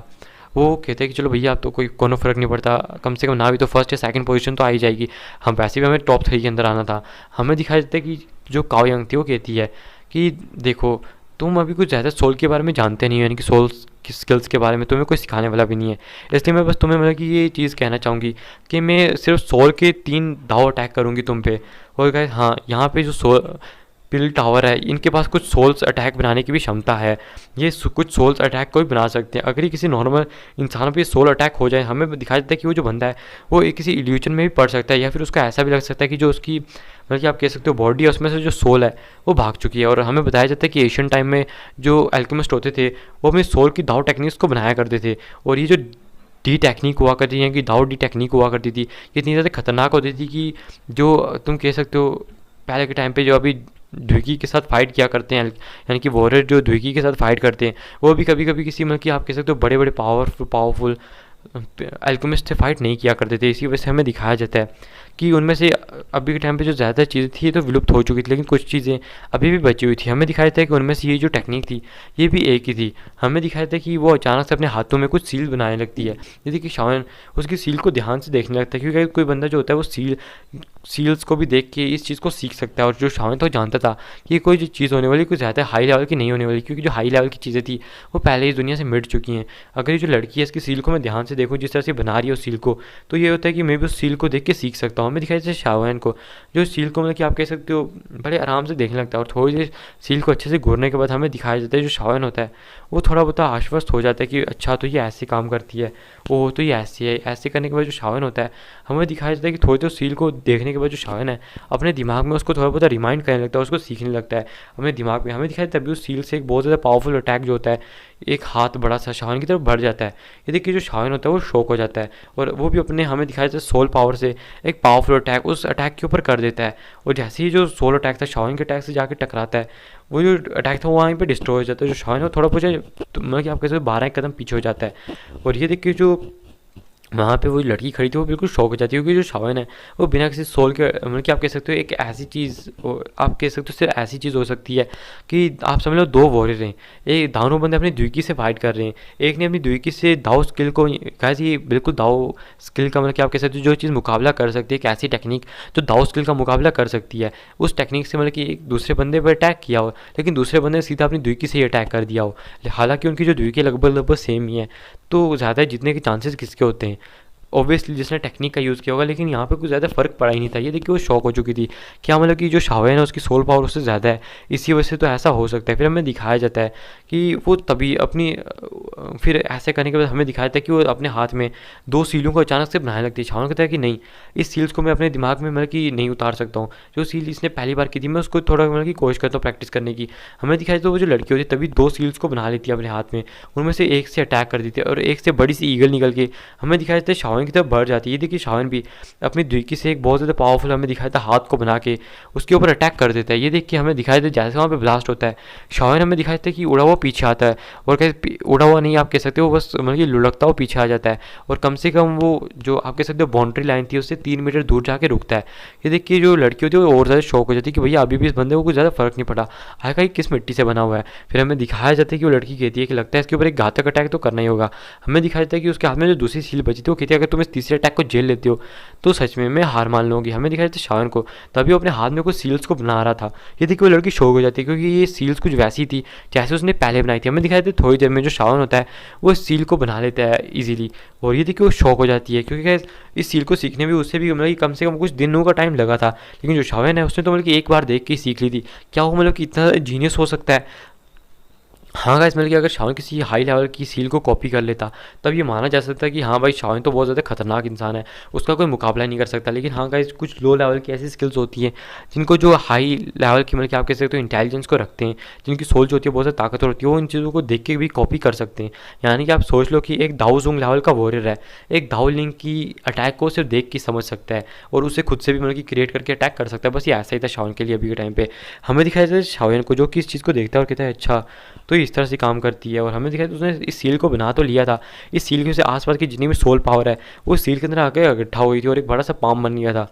[SPEAKER 1] वो कहते हैं कि चलो भैया अब तो कोई कोनो फ़र्क नहीं पड़ता, कम से कम ना भी तो फर्स्ट या सेकंड पोजीशन तो आ ही जाएगी, हम वैसे भी हमें टॉप 3 के अंदर आना था। हमें दिखाया जाता है कि जो काओयंग थी वो कहती है कि देखो तुम अभी कुछ ज़्यादा सोल के बारे में जानते नहीं हो, यानी कि सोल्स की स्किल्स के बारे में तुम्हें कोई सिखाने वाला भी नहीं है, इसलिए मैं बस तुम्हें मतलब कि ये चीज़ कहना चाहूँगी कि मैं सिर्फ सोल के 3 दाव अटैक करूँगी तुम पे। और गाइस हाँ, यहाँ पे जो सोल पिल टावर है इनके पास कुछ सोल्स अटैक बनाने की भी क्षमता है, ये कुछ सोल्स अटैक को भी बना सकते हैं। अगर ये किसी नॉर्मल इंसान पे सोल अटैक हो जाए, हमें दिखाया जाता है कि वो जो बंदा है वो एक किसी इल्यूजन में भी पड़ सकता है, या फिर उसका ऐसा भी लग सकता है कि जो उसकी मतलब कि आप कह सकते हो बॉडी है उसमें से जो सोल है वो भाग चुकी है। और हमें बताया जाता है कि एशियन टाइम में जो एल्केमिस्ट होते थे वो अपनी सोल की दाव टेक्निक्स को बनाया करते थे, और ये जो डी टेक्निक हुआ करती है कि दाव डी टेक्निक हुआ करती थी, ये इतनी ज़्यादा खतरनाक होती थी कि जो तुम कह सकते हो पहले के टाइम पे जो अभी द्विकी के साथ फाइट किया करते हैं, यानी कि वॉरियर जो द्विकी के साथ फाइट करते हैं वो भी कभी कभी किसी मतलब कि आप कह सकते हो बड़े बड़े पावरफुल एल्केमिस्ट से फाइट नहीं किया करते थे। इसी वजह से हमें दिखाया जाता है कि उनमें से अभी के टाइम पे जो ज़्यादा चीज़ें थी ये तो विलुप्त हो चुकी थी, लेकिन कुछ चीज़ें अभी भी बची हुई थी। हमें दिखाया जाता है कि उनमें से ये जो टेक्निक थी ये भी एक ही थी। हमें दिखाया जाता है कि वो अचानक से अपने हाथों में कुछ सील बनाने लगती है, जैसे कि शाओन उसकी सील को ध्यान से देखने लगता है, क्योंकि कोई बंदा जो होता है वो सील्स को भी देख के इस चीज़ को सीख सकता है। और जो शाओन तो जानता था कि कोई जो चीज़ होने वाली कोई ज़्यादा हाई लेवल की नहीं होने वाली, क्योंकि जो हाई लेवल की चीज़ें थी वो पहले ही दुनिया से मिट चुकी हैं। अगर ये जो लड़की है इसकी सील को मैं ध्यान से देखूँ जिस तरह से बना रही है उस सील को, तो ये होता है कि मैं भी उस सील को देख के सीख सकता हूँ। हमें दिखाई जैसे शाओन को जो सील को मतलब कि आप कह सकते हो बड़े आराम से देखने लगता है, और थोड़ी देर सील को अच्छे से घूरने के बाद हमें दिखाया जाता है जो शाओन होता है वो थोड़ा बहुत आश्वस्त हो जाता है कि अच्छा तो ये ऐसे काम करती है, वो तो ये ऐसी है। ऐसे करने के बाद जो शाओन होता है हमें दिखाया जाता है कि थोड़ी देर सील को देखने के बाद जो शाओन है अपने दिमाग में उसको थोड़ा बहुत रिमाइंड करने लगता है, उसको सीखने लगता है अपने दिमाग में। हमें दिखाया तभी उस सील से एक बहुत ज़्यादा पावरफुल अटैक जो होता है एक हाथ बड़ा सा शाओन की तरफ बढ़ जाता है। ये देखिए जो शाओन होता है वो शॉक हो जाता है, और वो भी अपने हमें दिखाया जाता है सोल पावर से एक पावरफुल अटैक उस अटैक के ऊपर कर देता है। और जैसे ही जो सोल अटैक था शाओन के अटैक से जाकर टकराता है, वो जो अटैक था वो वहीं पे डिस्ट्रॉय हो जाता है। जो शाओन है थोड़ा बहुत मतलब कि आप कैसे 12 कदम पीछे हो जाता है। और ये देखिए जो वहाँ पे वो लड़की खड़ी थी वो बिल्कुल शॉक हो जाती है, क्योंकि जो शाओन है वो बिना किसी सोल के मतलब कि आप कह सकते हो एक ऐसी चीज़ आप कह सकते हो सिर्फ ऐसी चीज़ हो सकती है कि आप समझ लो 2 वॉरियर हैं, एक दोनों बंदे अपनी द्विकी से फाइट कर रहे हैं, एक ने अपनी द्विकी से दाव स्किल को कैसे ये बिल्कुल दाव स्किल का मतलब कि आप कह सकते हो जो चीज़ मुकाबला कर सकती है, एक ऐसी टेक्निक जो दाव स्किल का मुकाबला कर सकती है, उस टेक्निक से मतलब कि एक दूसरे बंदे पर अटैक किया हो, लेकिन दूसरे बंदे ने सीधा अपनी द्विकी से ही अटैक कर दिया हो। हालांकि उनकी जो द्विकी लगभग सेम ही है, तो ज़्यादा जीतने के चांसेस किसके होते हैं, ऑब्वियसली जिसने टेक्निक का यूज़ किया होगा। लेकिन यहाँ पे कुछ ज़्यादा फर्क पड़ा ही नहीं था। ये देखिए वो शॉक हो चुकी थी, क्या मतलब कि जो शाओन है उसकी सोल पावर उससे ज़्यादा है, इसी वजह से तो ऐसा हो सकता है। फिर हमें दिखाया जाता है कि वो तभी अपनी फिर ऐसे करने के बाद हमें दिखाया जाता है कि वो अपने हाथ में 2 सीलों को अचानक से बनाने लगती है। शाओन कहता है कि नहीं, इस सील्स को मैं अपने दिमाग में मतलब कि नहीं उतार सकता हूँ, जो सील इसने पहली बार की थी मैं उसको थोड़ा मतलब कि कोशिश करता हूँ प्रैक्टिस करने की। हमें दिखाया जाता है वो जो लड़की होती है तभी 2 सील्स को बना लेती है अपने हाथ में, उनमें से एक से अटैक कर देती है, और एक से बड़ी सी ईगल निकल के हमें दिखाया जाता है शाओन की तरफ बढ़ जाती है। देखिए शाओन भी अपनी द्विकी से एक बहुत ज़्यादा पावरफुल हमें दिखाया था हाथ को बना के उसके ऊपर अटैक कर देता है। ये देख के हमें दिखाया था जैसे वहाँ पे ब्लास्ट होता है शाओन हमें दिखाया था कि उड़ा हुआ पीछे आता है, और कैसे उड़ा हुआ नहीं आप कह सकते हो, बस मतलब कि लुढ़कता हुआ पीछे आ जाता है, और कम से कम वो जो आप कह सकते हो बाउंड्री लाइन थी उससे 3 मीटर दूर जाके रुकता है। ये देख के जो लड़की होती है वो और ज़्यादा शौक हो जाती है कि भैया अभी भी इस बंदे को कुछ ज़्यादा फर्क नहीं पड़ा, आखिर किस मिट्टी से बना हुआ है। फिर हमें दिखाया जाता है कि वो लड़की कहती है कि लगता है इसके ऊपर एक घातक अटैक तो करना ही होगा। हमें दिखाया जाता है कि उसके हाथ में जो दूसरी सील बची थी वो कहती है अगर तुम इस तीसरे अटैक को झेल लेते हो तो सच में मैं हार मान लूँगी। हमें दिखाया जाता है शाओन को तभी वो अपने हाथ में कुछ सील्स को बना रहा था। ये देखिए वो लड़की शौक हो जाती है क्योंकि ये सील्स कुछ वैसी थी जैसे उसने पहले बनाई थी। हमें दिखाया जाता है थोड़ी देर में जो शाओन होता है वो इस सील को बना लेता है ईजिली, और ये देखिए वो शौक हो जाती है क्योंकि इस सील को सीखने में उससे भी मतलब कि कम से कम कुछ दिनों का टाइम लगा था, लेकिन जो शाओन है उसने तो मतलब कि एक बार देख के ही सीख ली थी। क्या वो मतलब कि इतना जीनियस हो सकता है। हाँ गाइस, मतलब कि अगर शाओन किसी हाई लेवल की सील को कॉपी कर लेता तब ये माना जा सकता है कि हाँ भाई, शाओन तो बहुत ज़्यादा खतरनाक इंसान है, उसका कोई मुकाबला नहीं कर सकता। लेकिन हाँ गाइस, कुछ लो लेवल की ऐसी स्किल्स होती हैं जिनको जो हाई लेवल की, मतलब कि आप कह सकते हो इंटेलिजेंस को रखते हैं, जिनकी सोच होती है बहुत ज़्यादा ताकतवर होती है, वो इन चीज़ों को देख के भी कॉपी कर सकते हैं। यानी कि आप सोच लो कि एक दाऊ जुंग लेवल का वॉरियर है, एक दाऊ लिंग की अटैक को सिर्फ देख के समझ सकता है और उसे खुद से भी मतलब कि क्रिएट करके अटैक कर सकता है। बस ये ऐसा ही था शाओन के लिए अभी के टाइम पे। हमें दिखाया जाता है शाओन को जो कि इस चीज़ को देखता है और कहता है अच्छा तो ये इस तरह से काम करती है। और हमें दिखाया उसने इस सील को बना तो लिया था, इस सील के से आसपास की जितनी भी सोल पावर है वो सील के अंदर आके इकट्ठा हुई थी और एक बड़ा सा पाम बन गया था।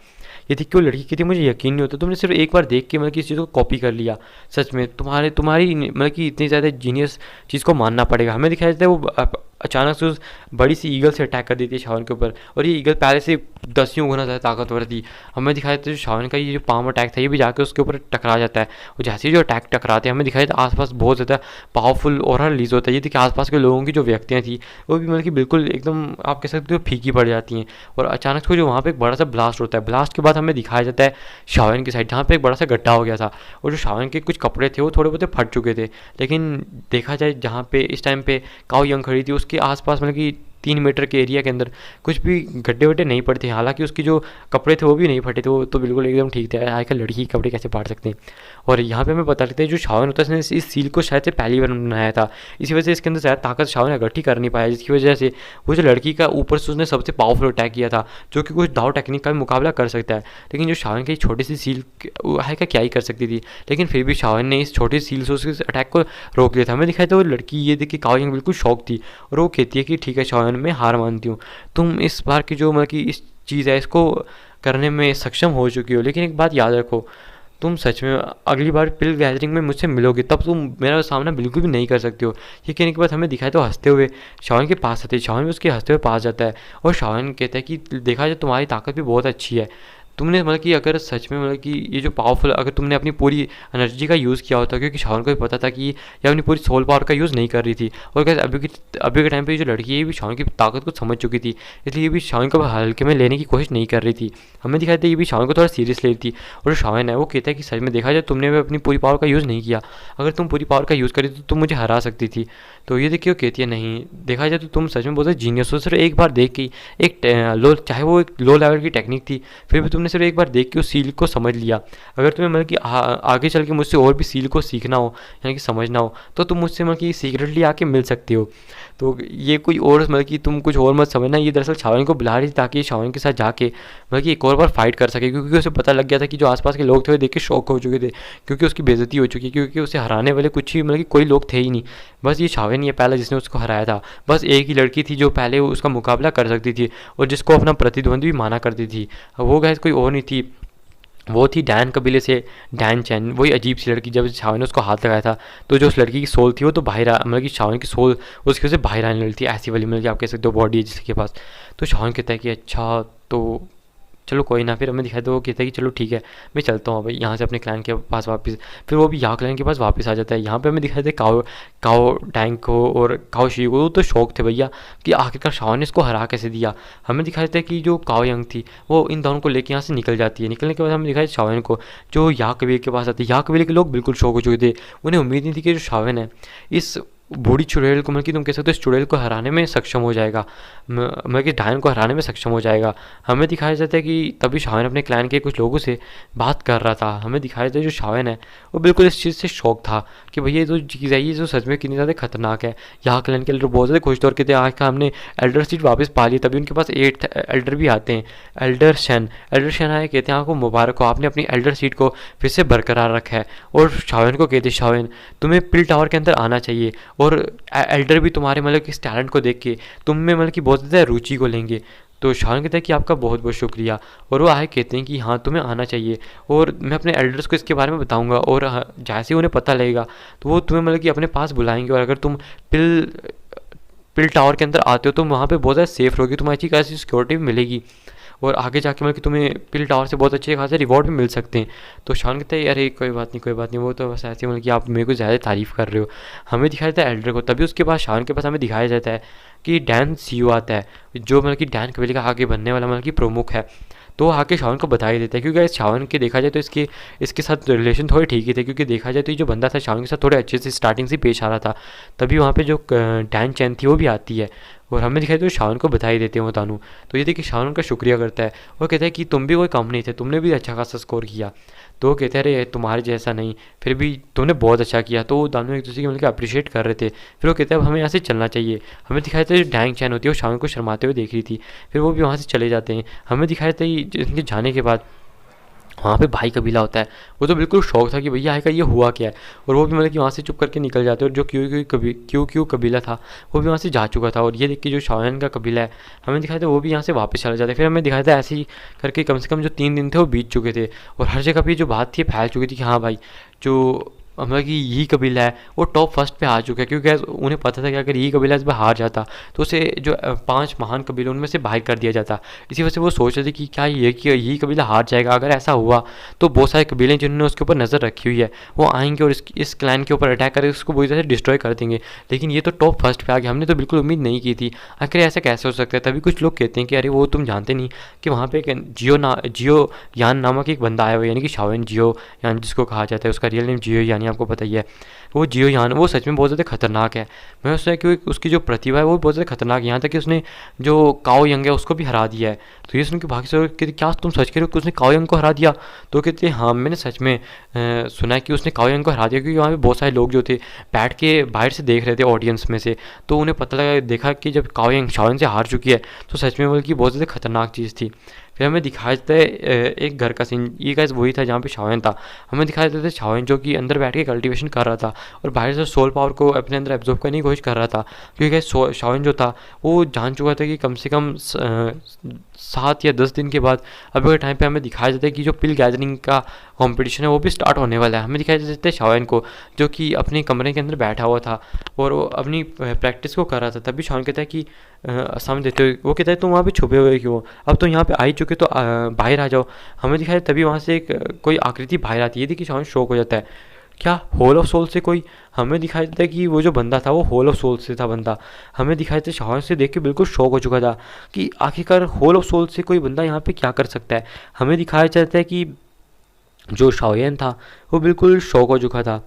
[SPEAKER 1] ये थी क्यों लड़की की थी मुझे यकीन नहीं होता, तुमने सिर्फ एक बार देख के मतलब कि इस चीज़ को कॉपी कर लिया। सच में तुम्हारी मतलब कि इतनी ज़्यादा जीनियस चीज़ को मानना पड़ेगा। हमें दिखाया जाता है वो अचानक से उस बड़ी सी ईगल से अटैक कर देती है शावन के ऊपर, और ये ईगल पहले से 10 गुना ज़्यादा ताकतवर थी। हमें दिखाया जाता है जो शावन का ये जो पाम अटैक था ये भी जाके उसके ऊपर टकरा जाता है, और जैसे ही जो अटैक टकराते हैं हमें दिखाया जाता है आसपास बहुत ज़्यादा पावरफुल और रिलीज होता है। ये थी कि आसपास के लोगों की जो व्यक्तियाँ थी वो भी मतलब कि बिल्कुल एकदम आप कह सकते हो फीकी पड़ जाती हैं। और अचानक से जो वहाँ पे एक बड़ा सा ब्लास्ट होता है, ब्लास्ट के बाद हमें दिखाया जाता है शावन की साइड जहाँ पे एक बड़ा सा गड्ढा हो गया था, और जो शावन के कुछ कपड़े थे वो थोड़े बहुत फट चुके थे। लेकिन देखा जाए जहाँ पे इस टाइम पे काओ यंग खड़ी थी उसके आसपास मतलब कि 3 मीटर के एरिया के अंदर कुछ भी गड्ढे वड्ढे नहीं पड़ते। हालांकि उसकी जो कपड़े थे वो भी नहीं फटे थे, वो तो बिल्कुल एकदम ठीक थे। आजकल लड़की के कपड़े कैसे फाड़ सकते हैं। और यहाँ पे हमें पता लगता है जो शावन होता है इसने इस सील को शायद से पहली बार बनाया था, इसी वजह से इसके अंदर शायद ताकत शावन इकट्ठी कर नहीं पाया, जिसकी वजह से वो जो लड़की का ऊपर से उसने सबसे पावरफुल अटैक किया था जो कि कुछ दाव टेक्निक का भी मुकाबला कर सकता है। लेकिन जो शावन की छोटी सी सील है क्या ही कर सकती थी, लेकिन फिर भी शावन ने इस छोटी सील से उसके अटैक को रोक लिया था। हमें दिखाया था वो लड़की ये देख के काओ यंग बिल्कुल शौक थी और वो कहती है कि ठीक है शावन, मैं हार मानती हूँ, तुम इस बार की जो मतलब कि इस चीज़ है इसको करने में सक्षम हो चुकी हो, लेकिन एक बात याद रखो, तुम सच में अगली बार पिल गैदरिंग में मुझसे मिलोगे तब तुम मेरा सामना बिल्कुल भी नहीं कर सकते हो। ये कहने के बाद हमें दिखाया तो हंसते हुए शावन के पास आते, शावन भी उसके हंसते हुए पास जाता है और शावन कहता है कि देखा जाए तुम्हारी ताकत भी बहुत अच्छी है, तुमने मतलब कि अगर सच में मतलब कि ये जो पावरफुल अगर तुमने अपनी पूरी एनर्जी का यूज़ किया होता, क्योंकि शावन को भी पता था कि ये अपनी पूरी सोल पावर का यूज़ नहीं कर रही थी। और कैसे अभी के टाइम पे जो लड़की है ये भी शावन की ताकत को समझ चुकी थी, इसलिए ये भी शावन को हल्के में लेने की कोशिश नहीं कर रही थी। हमें दिखाया था ये भी शावन को थोड़ा सीरियस ले रही थी। और जो शावन है वो कहता है कि सच में देखा जाए तुमने भी अपनी पूरी पावर का यूज़ नहीं किया, अगर तुम पूरी पावर का यूज़ करी तो तुम मुझे हरा सकती थी। तो ये देखिए वो कहती है नहीं, देखा जाए तो तुम सच में बहुत जीनियस हो, सिर्फ एक बार देख के एक लो, चाहे वो एक लो लेवल की टेक्निक थी, फिर भी तुमने सिर्फ एक बार देख के उस सील को समझ लिया। अगर तुम्हें मतलब कि आगे चल के मुझसे और भी सील को सीखना हो यानी कि समझना हो तो तुम मुझसे मतलब कि सीक्रेटली आके मिल सकते हो। तो ये कोई और मतलब कि तुम कुछ और मत समझना, ये दरअसल शावन को बुला रही थी ताकि शावन के साथ जाके मतलब कि एक और बार फाइट कर सके, क्योंकि उसे पता लग गया था कि जो आसपास के लोग थे वो देख के शौक हो चुके थे, क्योंकि उसकी बेइज्जती हो चुकी, क्योंकि उसे हराने वाले कुछ ही मतलब कि कोई लोग थे ही नहीं। बस ये शावन ही है पहला जिसने उसको हराया था, बस एक ही लड़की थी जो पहले उसका मुकाबला कर सकती थी और जिसको अपना प्रतिद्वंदी भी माना करती थी। वो गैस कोई और नहीं थी, वो थी डैन कबीले से डैन चैन, वही अजीब सी लड़की। जब शावन ने उसको हाथ लगाया था तो जो उस लड़की की सोल थी वो तो बाहर मतलब कि शावन की सोल उसकी वजह से बाहर आने लगी थी, ऐसी वाली मतलब कि आप कह सकते हो बॉडी है जिसके पास। तो शावन कहता है कि अच्छा तो चलो कोई ना, फिर हमें दिखाई दो, वो कहता है कि चलो ठीक है मैं चलता हूँ भाई यहाँ से अपने क्लैन के पास वापस। फिर वो भी यहाँ क्लैन के पास वापस आ जाता है। यहाँ पे हमें दिखाई दे काओ काओ टैंक को और काओ शी को तो शौक थे भैया कि आखिरकार शावन ने इसको हरा कैसे दिया। हमें दिखाई देता है कि जो काओ यंग थी वो इन दोनों को लेकर यहाँ से निकल जाती है। निकलने के बाद हमें दिखाई शावन को जो यहाँ कबीले के पास आती है। यहाँ कबीले के लोग बिल्कुल शौक हो चुके थे, उन्हें उम्मीद नहीं थी कि जो शावन है इस बूढ़ी चुड़ैल को मतलब कि तुम कह सकते हो इस चुड़ैल को हराने में सक्षम हो जाएगा, मतलब कि डायन को हराने में सक्षम हो जाएगा। हमें दिखाया जाता है कि तभी शावन अपने क्लैन के कुछ लोगों से बात कर रहा था। हमें दिखाया जाता है जो शावन है वो बिल्कुल इस चीज़ से शौक था कि भैया ये जो चीज़ है ये जो सच में कितनी ज़्यादा खतरनाक है। यहाँ क्लैन के एल्डर बहुत ज़्यादा खुश तौर के थे, आज का हमने एल्डर सीट वापस पा ली। तभी उनके पास 8 एल्डर भी आते हैं। एल्डर शन आए कहते हैं आपको मुबारक हो, आपने अपनी एल्डर सीट को फिर से बरकरार रखा है। और शावन को कहते शावन तुम्हें पिल टावर के अंदर आना चाहिए, और एल्डर भी तुम्हारे मतलब कि इस टैलेंट को देख के तुम में मतलब कि बहुत ज़्यादा रुचि को लेंगे। तो शावन कहता है कि आपका बहुत बहुत शुक्रिया, और वो आए कहते हैं कि हाँ तुम्हें आना चाहिए और मैं अपने एल्डर्स को इसके बारे में बताऊंगा, और जैसे ही उन्हें पता लगेगा तो वो तुम्हें मतलब कि अपने पास बुलाएंगे। और अगर तुम पिल पिल टावर के अंदर आते हो तो वहाँ पे बहुत ज़्यादा सेफ रहोगी, तुम्हें अच्छी खासी सिक्योरिटी भी मिलेगी, और आगे जाके मतलब कि तुम्हें पिल टावर से बहुत अच्छे खासे रिवॉर्ड भी मिल सकते हैं। तो शान कहता है अरे कोई बात नहीं कोई बात नहीं, वो तो बस ऐसे मतलब कि आप मेरे को ज़्यादा तारीफ़ कर रहे हो। हमें दिखाया जाता है एल्डर को, तभी उसके बाद शान के पास हमें दिखाया जाता है कि डैन सीयू आता है जो मतलब कि डैन कबीले का आगे बनने वाला मतलब कि प्रमुख है। तो वो आके शावन को बता ही देता है, क्योंकि गाइस शावन के देखा जाए तो इसके साथ रिलेशन थोड़े ठीक ही थे, क्योंकि देखा जाए तो ये जो बंदा था शावन के साथ थोड़े अच्छे से स्टार्टिंग से पेश आ रहा था। तभी वहाँ पे जो डैन चैन थी वो भी आती है और हमें दिखाई तो शावन को बधाई देते हैं वो तानू। तो ये देखिए शावन उनका शुक्रिया करता है, वो कहता है कि तुम भी कोई कम नहीं थे, तुमने भी अच्छा खासा स्कोर किया। तो वो कहते हैं अरे तुम्हारे जैसा नहीं, फिर भी तुमने बहुत अच्छा किया। तो वो दोनों एक दूसरे की मतलब अप्रिशिएट कर रहे थे। फिर वो कहते हैं अब हमें यहाँ से चलना चाहिए। हमें दिखाया था जो डैंग चैन होती है वो शावन को शर्माते हुए देख रही थी, फिर वो भी वहाँ से चले जाते हैं। हमें दिखाया था इनके जाने के बाद वहाँ पे भाई कबीला होता है, वो तो बिल्कुल शौक था कि भैया आएगा ये हुआ क्या है, और वो भी मतलब कि वहाँ से चुप करके निकल जाते हैं। और जो क्यों कबीला था वो भी वहाँ से जा चुका था, और ये देख के जो शायन का कबीला है हमें दिखाया था वो भी यहाँ से वापस चला जाता है। फिर हमें दिखाया था ऐसे ही करके कम से कम जो 3 दिन थे वो बीत चुके थे, और हर जगह पर जो बात थी फैल चुकी थी कि हाँ भाई जो मतलब कि यही कबीला है वो टॉप फर्स्ट पे आ चुका है, क्योंकि उन्हें पता था कि अगर यही कबीला इस बार हार जाता तो उसे जो 5 महान कबीलों उनमें से बाहर कर दिया जाता। इसी वजह से वो सोच रहे थे कि क्या यही कबीला हार जाएगा। अगर ऐसा हुआ तो बहुत सारे कबीले जिन्होंने उसके ऊपर नज़र रखी हुई है वो आएंगे और इस क्लैन के ऊपर अटैक करके उसको बुरी तरह से डिस्ट्रॉय कर देंगे। लेकिन ये तो टॉप फर्स्ट पे आ गया, हमने तो बिल्कुल उम्मीद नहीं की थी, आखिर ऐसा कैसे हो सकता है। तभी कुछ लोग कहते हैं कि अरे वो तुम जानते नहीं कि वहाँ पे एक जियो यान नामक एक बंदा आया हुआ, यानी कि शाओन जियो यान जिसको कहा जाता है, उसका रियल नेम जियो यानी आपको पता ही है। वो जियो यान वो सच में बहुत ज़्यादा खतरनाक है। मैं उससे क्योंकि उसकी जो प्रतिभा है वो बहुत ज़्यादा खतरनाक है, यहाँ तक कि उसने जो काओ यंग है उसको भी हरा दिया है। तो ये सुन के बाकी से कहते क्या तुम सच कह रहे हो कि उसने काओ यंग को हरा दिया। तो कहते हाँ मैंने सच में सुना है कि उसने काओ यंग को हरा दिया, क्योंकि वहाँ पे बहुत सारे लोग जो थे बैठ के बाहर से देख रहे थे ऑडियंस में से। तो उन्हें पता लगा देखा कि जब काओ यंग शाओन से हार चुकी है तो सच में बल्कि बहुत ज़्यादा खतरनाक चीज़ थी। फिर हमें दिखाया जाता है एक घर का सीन, ये गाइस वही था जहाँ पे शाओन था। हमें दिखाया जाता है शाओन जो कि अंदर बैठ के कल्टीवेशन कर रहा था और बाहर से सोल पावर को अपने अंदर एब्जॉर्ब करने की कोशिश कर रहा था, क्योंकि गाइस शाओन जो था वो जान चुका था कि कम से कम 7 या 10 दिन के बाद अभी के टाइम पे हमें दिखाया जाता है कि जो पिल गैदरिंग का कंपटीशन है वो भी स्टार्ट होने वाला है। हमें दिखाया जाता है शाओन को जो कि अपने कमरे के अंदर बैठा हुआ था और वो अपनी प्रैक्टिस को कर रहा था। तभी शाओन कहता है कि सामने देते हुए वो कहता है तुम वहाँ पे छुपे हुए क्यों, अब तो यहाँ पे आ ही चुके तो बाहर आ जाओ। हमें दिखाया तभी वहाँ से एक कोई आकृति बाहर आती है, देखिए शाओन शॉक हो जाता है, क्या होल ऑफ सोल से कोई। हमें दिखाई देता है कि वो जो बंदा था वो होल ऑफ सोल से था बंदा। हमें दिखाई देता है शाओन से देख के बिल्कुल शॉक हो चुका था कि आखिरकार होल ऑफ सोल से कोई बंदा यहाँ पे क्या कर सकता है। हमें दिखाया जाता है कि जो शाओयन था वो बिल्कुल शॉक हो चुका था।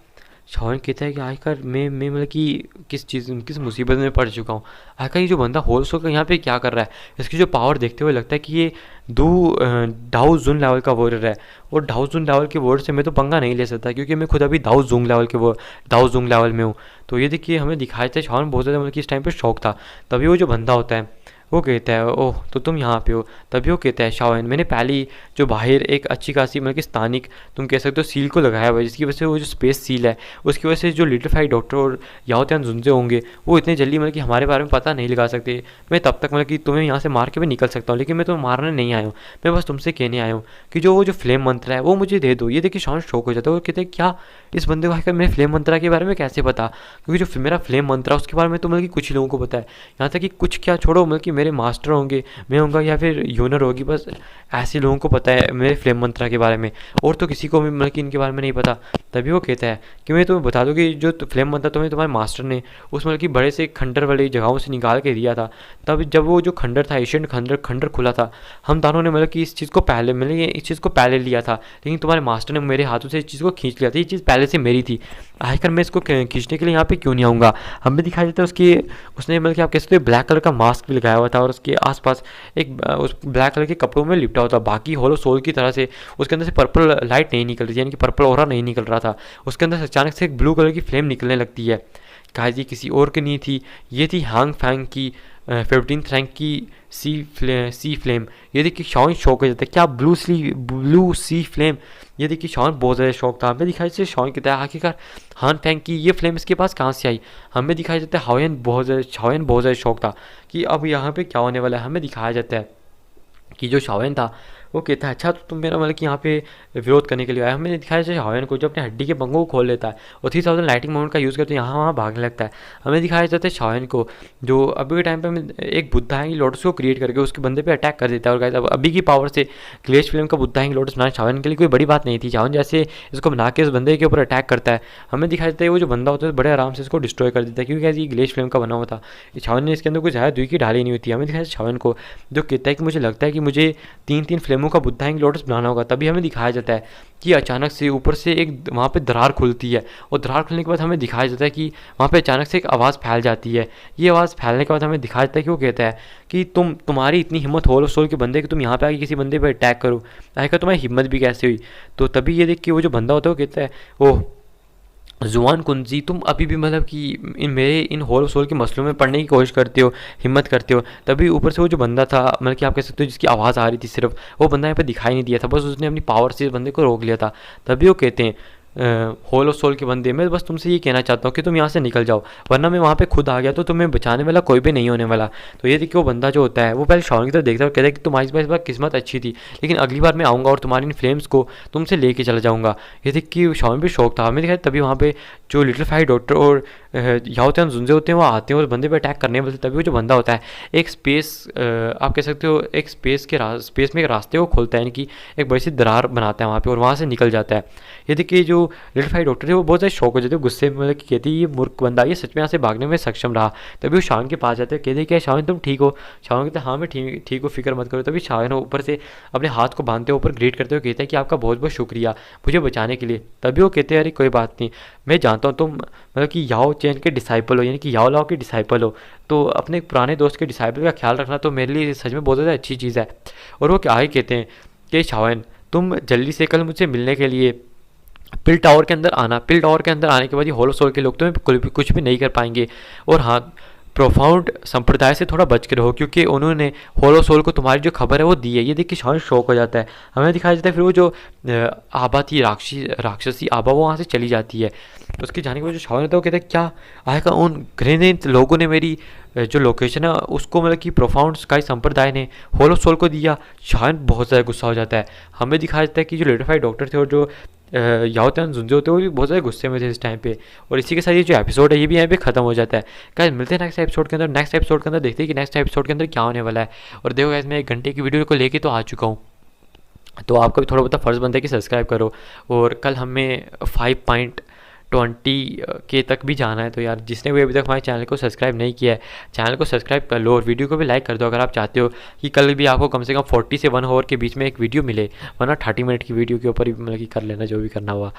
[SPEAKER 1] शाओन कहता है कि आखिरकार मैं मतलब कि किस मुसीबत में पड़ चुका हूँ। आखिर ये जो बंदा होल सो का यहाँ पे क्या कर रहा है, इसकी जो पावर देखते हुए लगता है कि ये डाउ जुन लेवल का वॉरियर है, और डाउ जुन लेवल के वर्ड से मैं तो पंगा नहीं ले सकता, क्योंकि मैं खुद अभी दाउ जुंग लेवल में हूँ। तो ये देखिए हमें दिखाया था शाओन बहुत ज़्यादा मतलब कि इस टाइम पर शौक था। तभी वो जो बंदा होता है वो कहता है ओह तो तुम यहाँ पे हो। तभी वो कहता है शाओन मैंने पहली जो बाहर एक अच्छी खासी मतलब कि स्थानिक तुम कह सकते हो सील को लगाया हुआ है, जिसकी वजह से वो जो स्पेस सील है उसकी वजह से जो लिटिफाई डॉक्टर और याओत्यान जुनजे होंगे वो इतने जल्दी मतलब कि हमारे बारे में पता नहीं लगा सकते। मैं तब तक मतलब कि तुम्हें यहाँ से मार के मैं निकल सकता हूँ, लेकिन मैं तुम्हें मारने नहीं आया हूँ, मैं बस तुमसे कहने आया हूँ कि वो जो फ्लेम मंत्र है वो मुझे दे दो। ये देखिए शाओन शौक हो जाता है, वो कहते हैं क्या इस बंदे को आकर मेरे फ्लेम मंत्रा के बारे में कैसे पता, क्योंकि जो मेरा फ्लेम मंत्रा उसके बारे में तो मतलब कि कुछ ही लोगों को पता है, यहाँ तक कि कुछ क्या छोड़ो मतलब कि मेरे मास्टर होंगे मैं होऊंगा या फिर यूनर होगी, बस ऐसे लोगों को पता है मेरे फ्लेम मंत्रा के बारे में, और तो किसी को भी मतलब कि इनके बारे में नहीं पता। तभी वो कहता है कि मैं तुम्हें बता दूँ कि जो फ्लेम मंत्रा तुम्हें तुम्हारे मास्टर ने उस मतलब कि बड़े से खंडर वाली जगहों से निकाल के दिया था। तब जब वो जो खंडर था एशियन खंडर खुला था, हम दोनों ने मतलब कि इस चीज़ को पहले मतलब इस चीज़ को पहले लिया था, लेकिन तुम्हारे मास्टर ने मेरे हाथों से इस चीज़ को खींच लिया था, ये चीज़ पहले से मेरी थी, आखिर मैं इसको खींचने के लिए यहाँ पे क्यों नहीं आऊँगा। हमें दिखाई देता है उसने मतलब कि आप कह सकते हो ब्लैक कलर का मास्क भी लगाया हुआ था और उसके आसपास एक उस ब्लैक कलर के कपड़ों में लिपटा हुआ था, बाकी होलो सोल की तरह से उसके अंदर से पर्पल लाइट नहीं निकल रही थी, यानी कि पर्पल ऑरा नहीं निकल रहा था, उसके अंदर से अचानक से एक ब्लू कलर की फ्लेम निकलने लगती है। गाइस ये किसी और की नहीं थी, ये थी हांग फैंग की 15th रैंक की सी फ्लेम। ये देखिए शाओन शौक हो जाता है, क्या ब्लू सी फ्लेम। ये देखिए शाओन बहुत ज़्यादा शौक था। हमें दिखाई से शाओन कहता है आखिरकार हान फैंग की ये फ्लेम इसके पास कहाँ से आई। हमें दिखाया जाता है शाओन बहुत ज़्यादा शौक था कि अब यहाँ पे क्या होने वाला है। हमें दिखाया जाता है कि जो शाओन था वो कहता है अच्छा तो तुम मेरा मतलब कि यहाँ पे विरोध करने के लिए आया। हमें दिखाया जाए शाओन को जो अपने हड्डी के पंखों को खोल लेता है और 3000 लाइटिंग मोमेंट का यूज़ करते यहाँ वहाँ भागने लगता है। हमें दिखाया जाता है शाओन को जो अभी के टाइम पे हमें एक बुद्धा हैंगी लोटस को क्रिएट करके उसके बंदे पे अटैक कर देता है। और गाइस अब अभी की पावर से ग्लेश फिल्म का बुद्धा हैंगी लोटस बनाना शाओन के लिए कोई बड़ी बात नहीं थी। शाओन जैसे इसको बना के इस बंदे के ऊपर अटैक करता है, हमें दिखाया जाता है वो जो बंदा होता है बड़े आराम से इसको डिस्ट्रॉय कर देता है, क्योंकि ये ग्लेश फिल्म का बना हुआ था। शाओन ने इसके अंदर कुछ ज़्यादा दुई की ढाली नहीं होती। हमें दिखाया शाओन को जो कहता है कि मुझे लगता है कि मुझे 3 फ्लेम का बुद्धा हैंग लोटस बनाना होगा। तभी हमें दिखाया जाता है कि अचानक से ऊपर से एक वहाँ पे दरार खुलती है, और दरार खुलने के बाद हमें दिखाया जाता है कि वहाँ पे अचानक से एक आवाज़ फैल जाती है। ये आवाज़ फैलने के बाद हमें दिखाया जाता है कि वो कहता है कि तुम्हारी इतनी हिम्मत होल ऑफ सोल के बंदे कि तुम यहाँ पे आके किसी बंदे पे अटैक करो, आखिर तुम्हारी हिम्मत भी कैसे हुई। तो तभी ये देख के वो जो बंदा होता है वो कहता है, ओह जुआन कुंजी, तुम अभी भी मतलब कि इन होल सोल के मसलों में पढ़ने की कोशिश करते हो, हिम्मत करते हो। तभी ऊपर से वो जो बंदा था, मतलब कि आप कह सकते हो जिसकी आवाज़ आ रही थी सिर्फ, वो बंदा यहाँ पे दिखाई नहीं दिया था, बस उसने अपनी पावर से इस बंदे को रोक लिया था। तभी वो कहते हैं होल ऑफ सोल के बंदे, मैं बस तुमसे ये कहना चाहता हूँ कि तुम यहाँ से निकल जाओ, वरना मैं वहाँ पे खुद आ गया तो तुम्हें बचाने वाला कोई भी नहीं होने वाला। तो ये देखिए वो बंदा जो होता है वो पहले शाओन की तरफ देखता है और कहता है कि तुम्हारी इस बार किस्मत अच्छी थी, लेकिन अगली बार मैं आऊँगा और तुम्हारी इन फ्लेम्स को तुमसे लेके चला जाऊँगा। ये देख कि शाओन भी शौक था। हमें दिखाया तभी वहाँ पे जो लिटिल फाई डॉक्टर और याओ जुनजे होते हैं वो आते हैं और बंदे पे अटैक करने वाले। तभी वो जो बंदा होता है एक स्पेस, आप कह सकते हो एक स्पेस में एक रास्ते को खोलता है, यानी कि एक बड़ी सी दरार बनाता है वहाँ पे और वहाँ से निकल जाता है। ये देखिए जो लिटिल फाई डॉक्टर थे वो बहुत ज़्यादा शौक हो जाते हैं, गुस्से में, मतलब कि कहती है ये मूर्ख बंदा ये सच में यहाँ से भागने में सक्षम रहा। तभी वो शान के पास जाते हैं, कहते क्या शान तुम ठीक हो। शान कहते हाँ मैं ठीक हूँ, फिक्र मत करो। तभी शान ऊपर से अपने हाथ को बांधते ऊपर ग्रेट करते हुए कहता है कि आपका बहुत बहुत शुक्रिया मुझे बचाने के लिए। तभी वो कहते हैं अरे कोई बात नहीं, मैं जानता हूँ तुम मतलब कि याओ चैन के डिसाइपल हो, यानी कि याओ लाओ के डिसाइपल हो, तो अपने पुराने दोस्त के डिसाइपल का ख्याल रखना तो मेरे लिए सच में बहुत ज़्यादा अच्छी चीज़ है। और वो क्या ही कहते हैं कि शाओन तुम जल्दी से कल मुझसे मिलने के लिए पिल टावर के अंदर आना। पिल टावर के अंदर आने के बाद ये होलो सोल के लोग तुम्हें कुछ भी नहीं कर पाएंगे। और हाँ, प्रोफाउंड संप्रदाय से थोड़ा बच के रहो, क्योंकि उन्होंने होलो सोल को तुम्हारी जो खबर है वो दी है। ये देख के शान शौक हो जाता है। हमें दिखाया जाता है फिर वो जो आबा थी राक्षसी आबा, वो वहाँ से चली जाती है। तो उसके जाने के बाद जो शान होता है वो कहता है क्या आएगा उन ग्रेनेड लोगों ने मेरी जो लोकेशन है उसको मतलब कि प्रोफाउंड स्काई संप्रदाय ने होलो सोल को दिया। शान बहुत ज़्यादा गुस्सा हो जाता है। हमें दिखाया जाता है कि जो लिटिफाइड डॉक्टर थे और जो याओ जुनजे होते हैं वो भी बहुत ज़्यादा गुस्से में थे इस टाइम पे। और इसी के साथ ये जो एपिसोड है ये भी यहाँ पे खत्म हो जाता है। गाइस मिलते हैं नेक्स्ट एपिसोड के अंदर। नेक्स्ट एपिसोड के अंदर देखते हैं कि नेक्स्ट एपिसोड के अंदर क्या होने वाला है। और देखो गाइस मैं 1 घंटे की वीडियो को लेके तो आ चुका हूँ, तो आपका भी थोड़ा बहुत फ़र्ज़ बनता है कि सब्सक्राइब करो। और कल हमें 5.20 के तक भी जाना है। तो यार जिसने भी अभी तक हमारे चैनल को सब्सक्राइब नहीं किया है, चैनल को सब्सक्राइब कर लो और वीडियो को भी लाइक कर दो अगर आप चाहते हो कि कल भी आपको कम से कम 40 से 1 आवर के बीच में एक वीडियो मिले, वरना 30 मिनट की वीडियो के ऊपर ही मतलब कि कर लेना जो भी करना हुआ।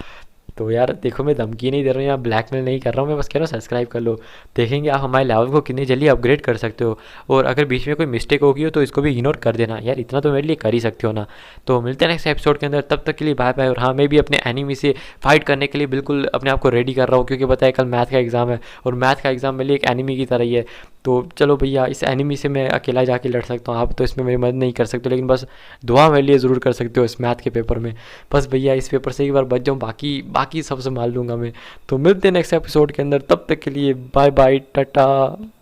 [SPEAKER 1] तो यार देखो मैं धमकी नहीं दे रहा हूँ या ब्लैकमेल नहीं कर रहा हूँ, मैं बस कह रहा हूँ सब्सक्राइब कर लो। देखेंगे आप हमारे लेवल को कितनी जल्दी अपग्रेड कर सकते हो। और अगर बीच में कोई मिस्टेक होगी हो तो इसको भी इग्नोर कर देना यार, इतना तो मेरे लिए कर ही सकते हो ना। तो मिलते हैं नेक्स्ट एपिसोड के अंदर, तब तक के लिए बाय बाय। और हाँ मैं भी अपने एनिमी से फाइट करने के लिए बिल्कुल अपने आप को रेडी कर रहा हूँ, क्योंकि पता है कल मैथ का एग्ज़ाम है और मैथ का एग्ज़ाम मेरे लिए एक एनिमी की तरह ही है। तो चलो भैया इस एनिमी से मैं अकेला जाके लड़ सकता हूँ, आप तो इसमें मेरी मदद नहीं कर सकते, लेकिन बस दुआ मेरे लिए ज़रूर कर सकते हो इस मैथ के पेपर में। बस भैया इस पेपर से एक बार बच जाऊँ, बाकी सब संभाल लूँगा मैं। तो मिलते हैं नेक्स्ट एपिसोड के अंदर, तब तक के लिए बाय बाय टाटा।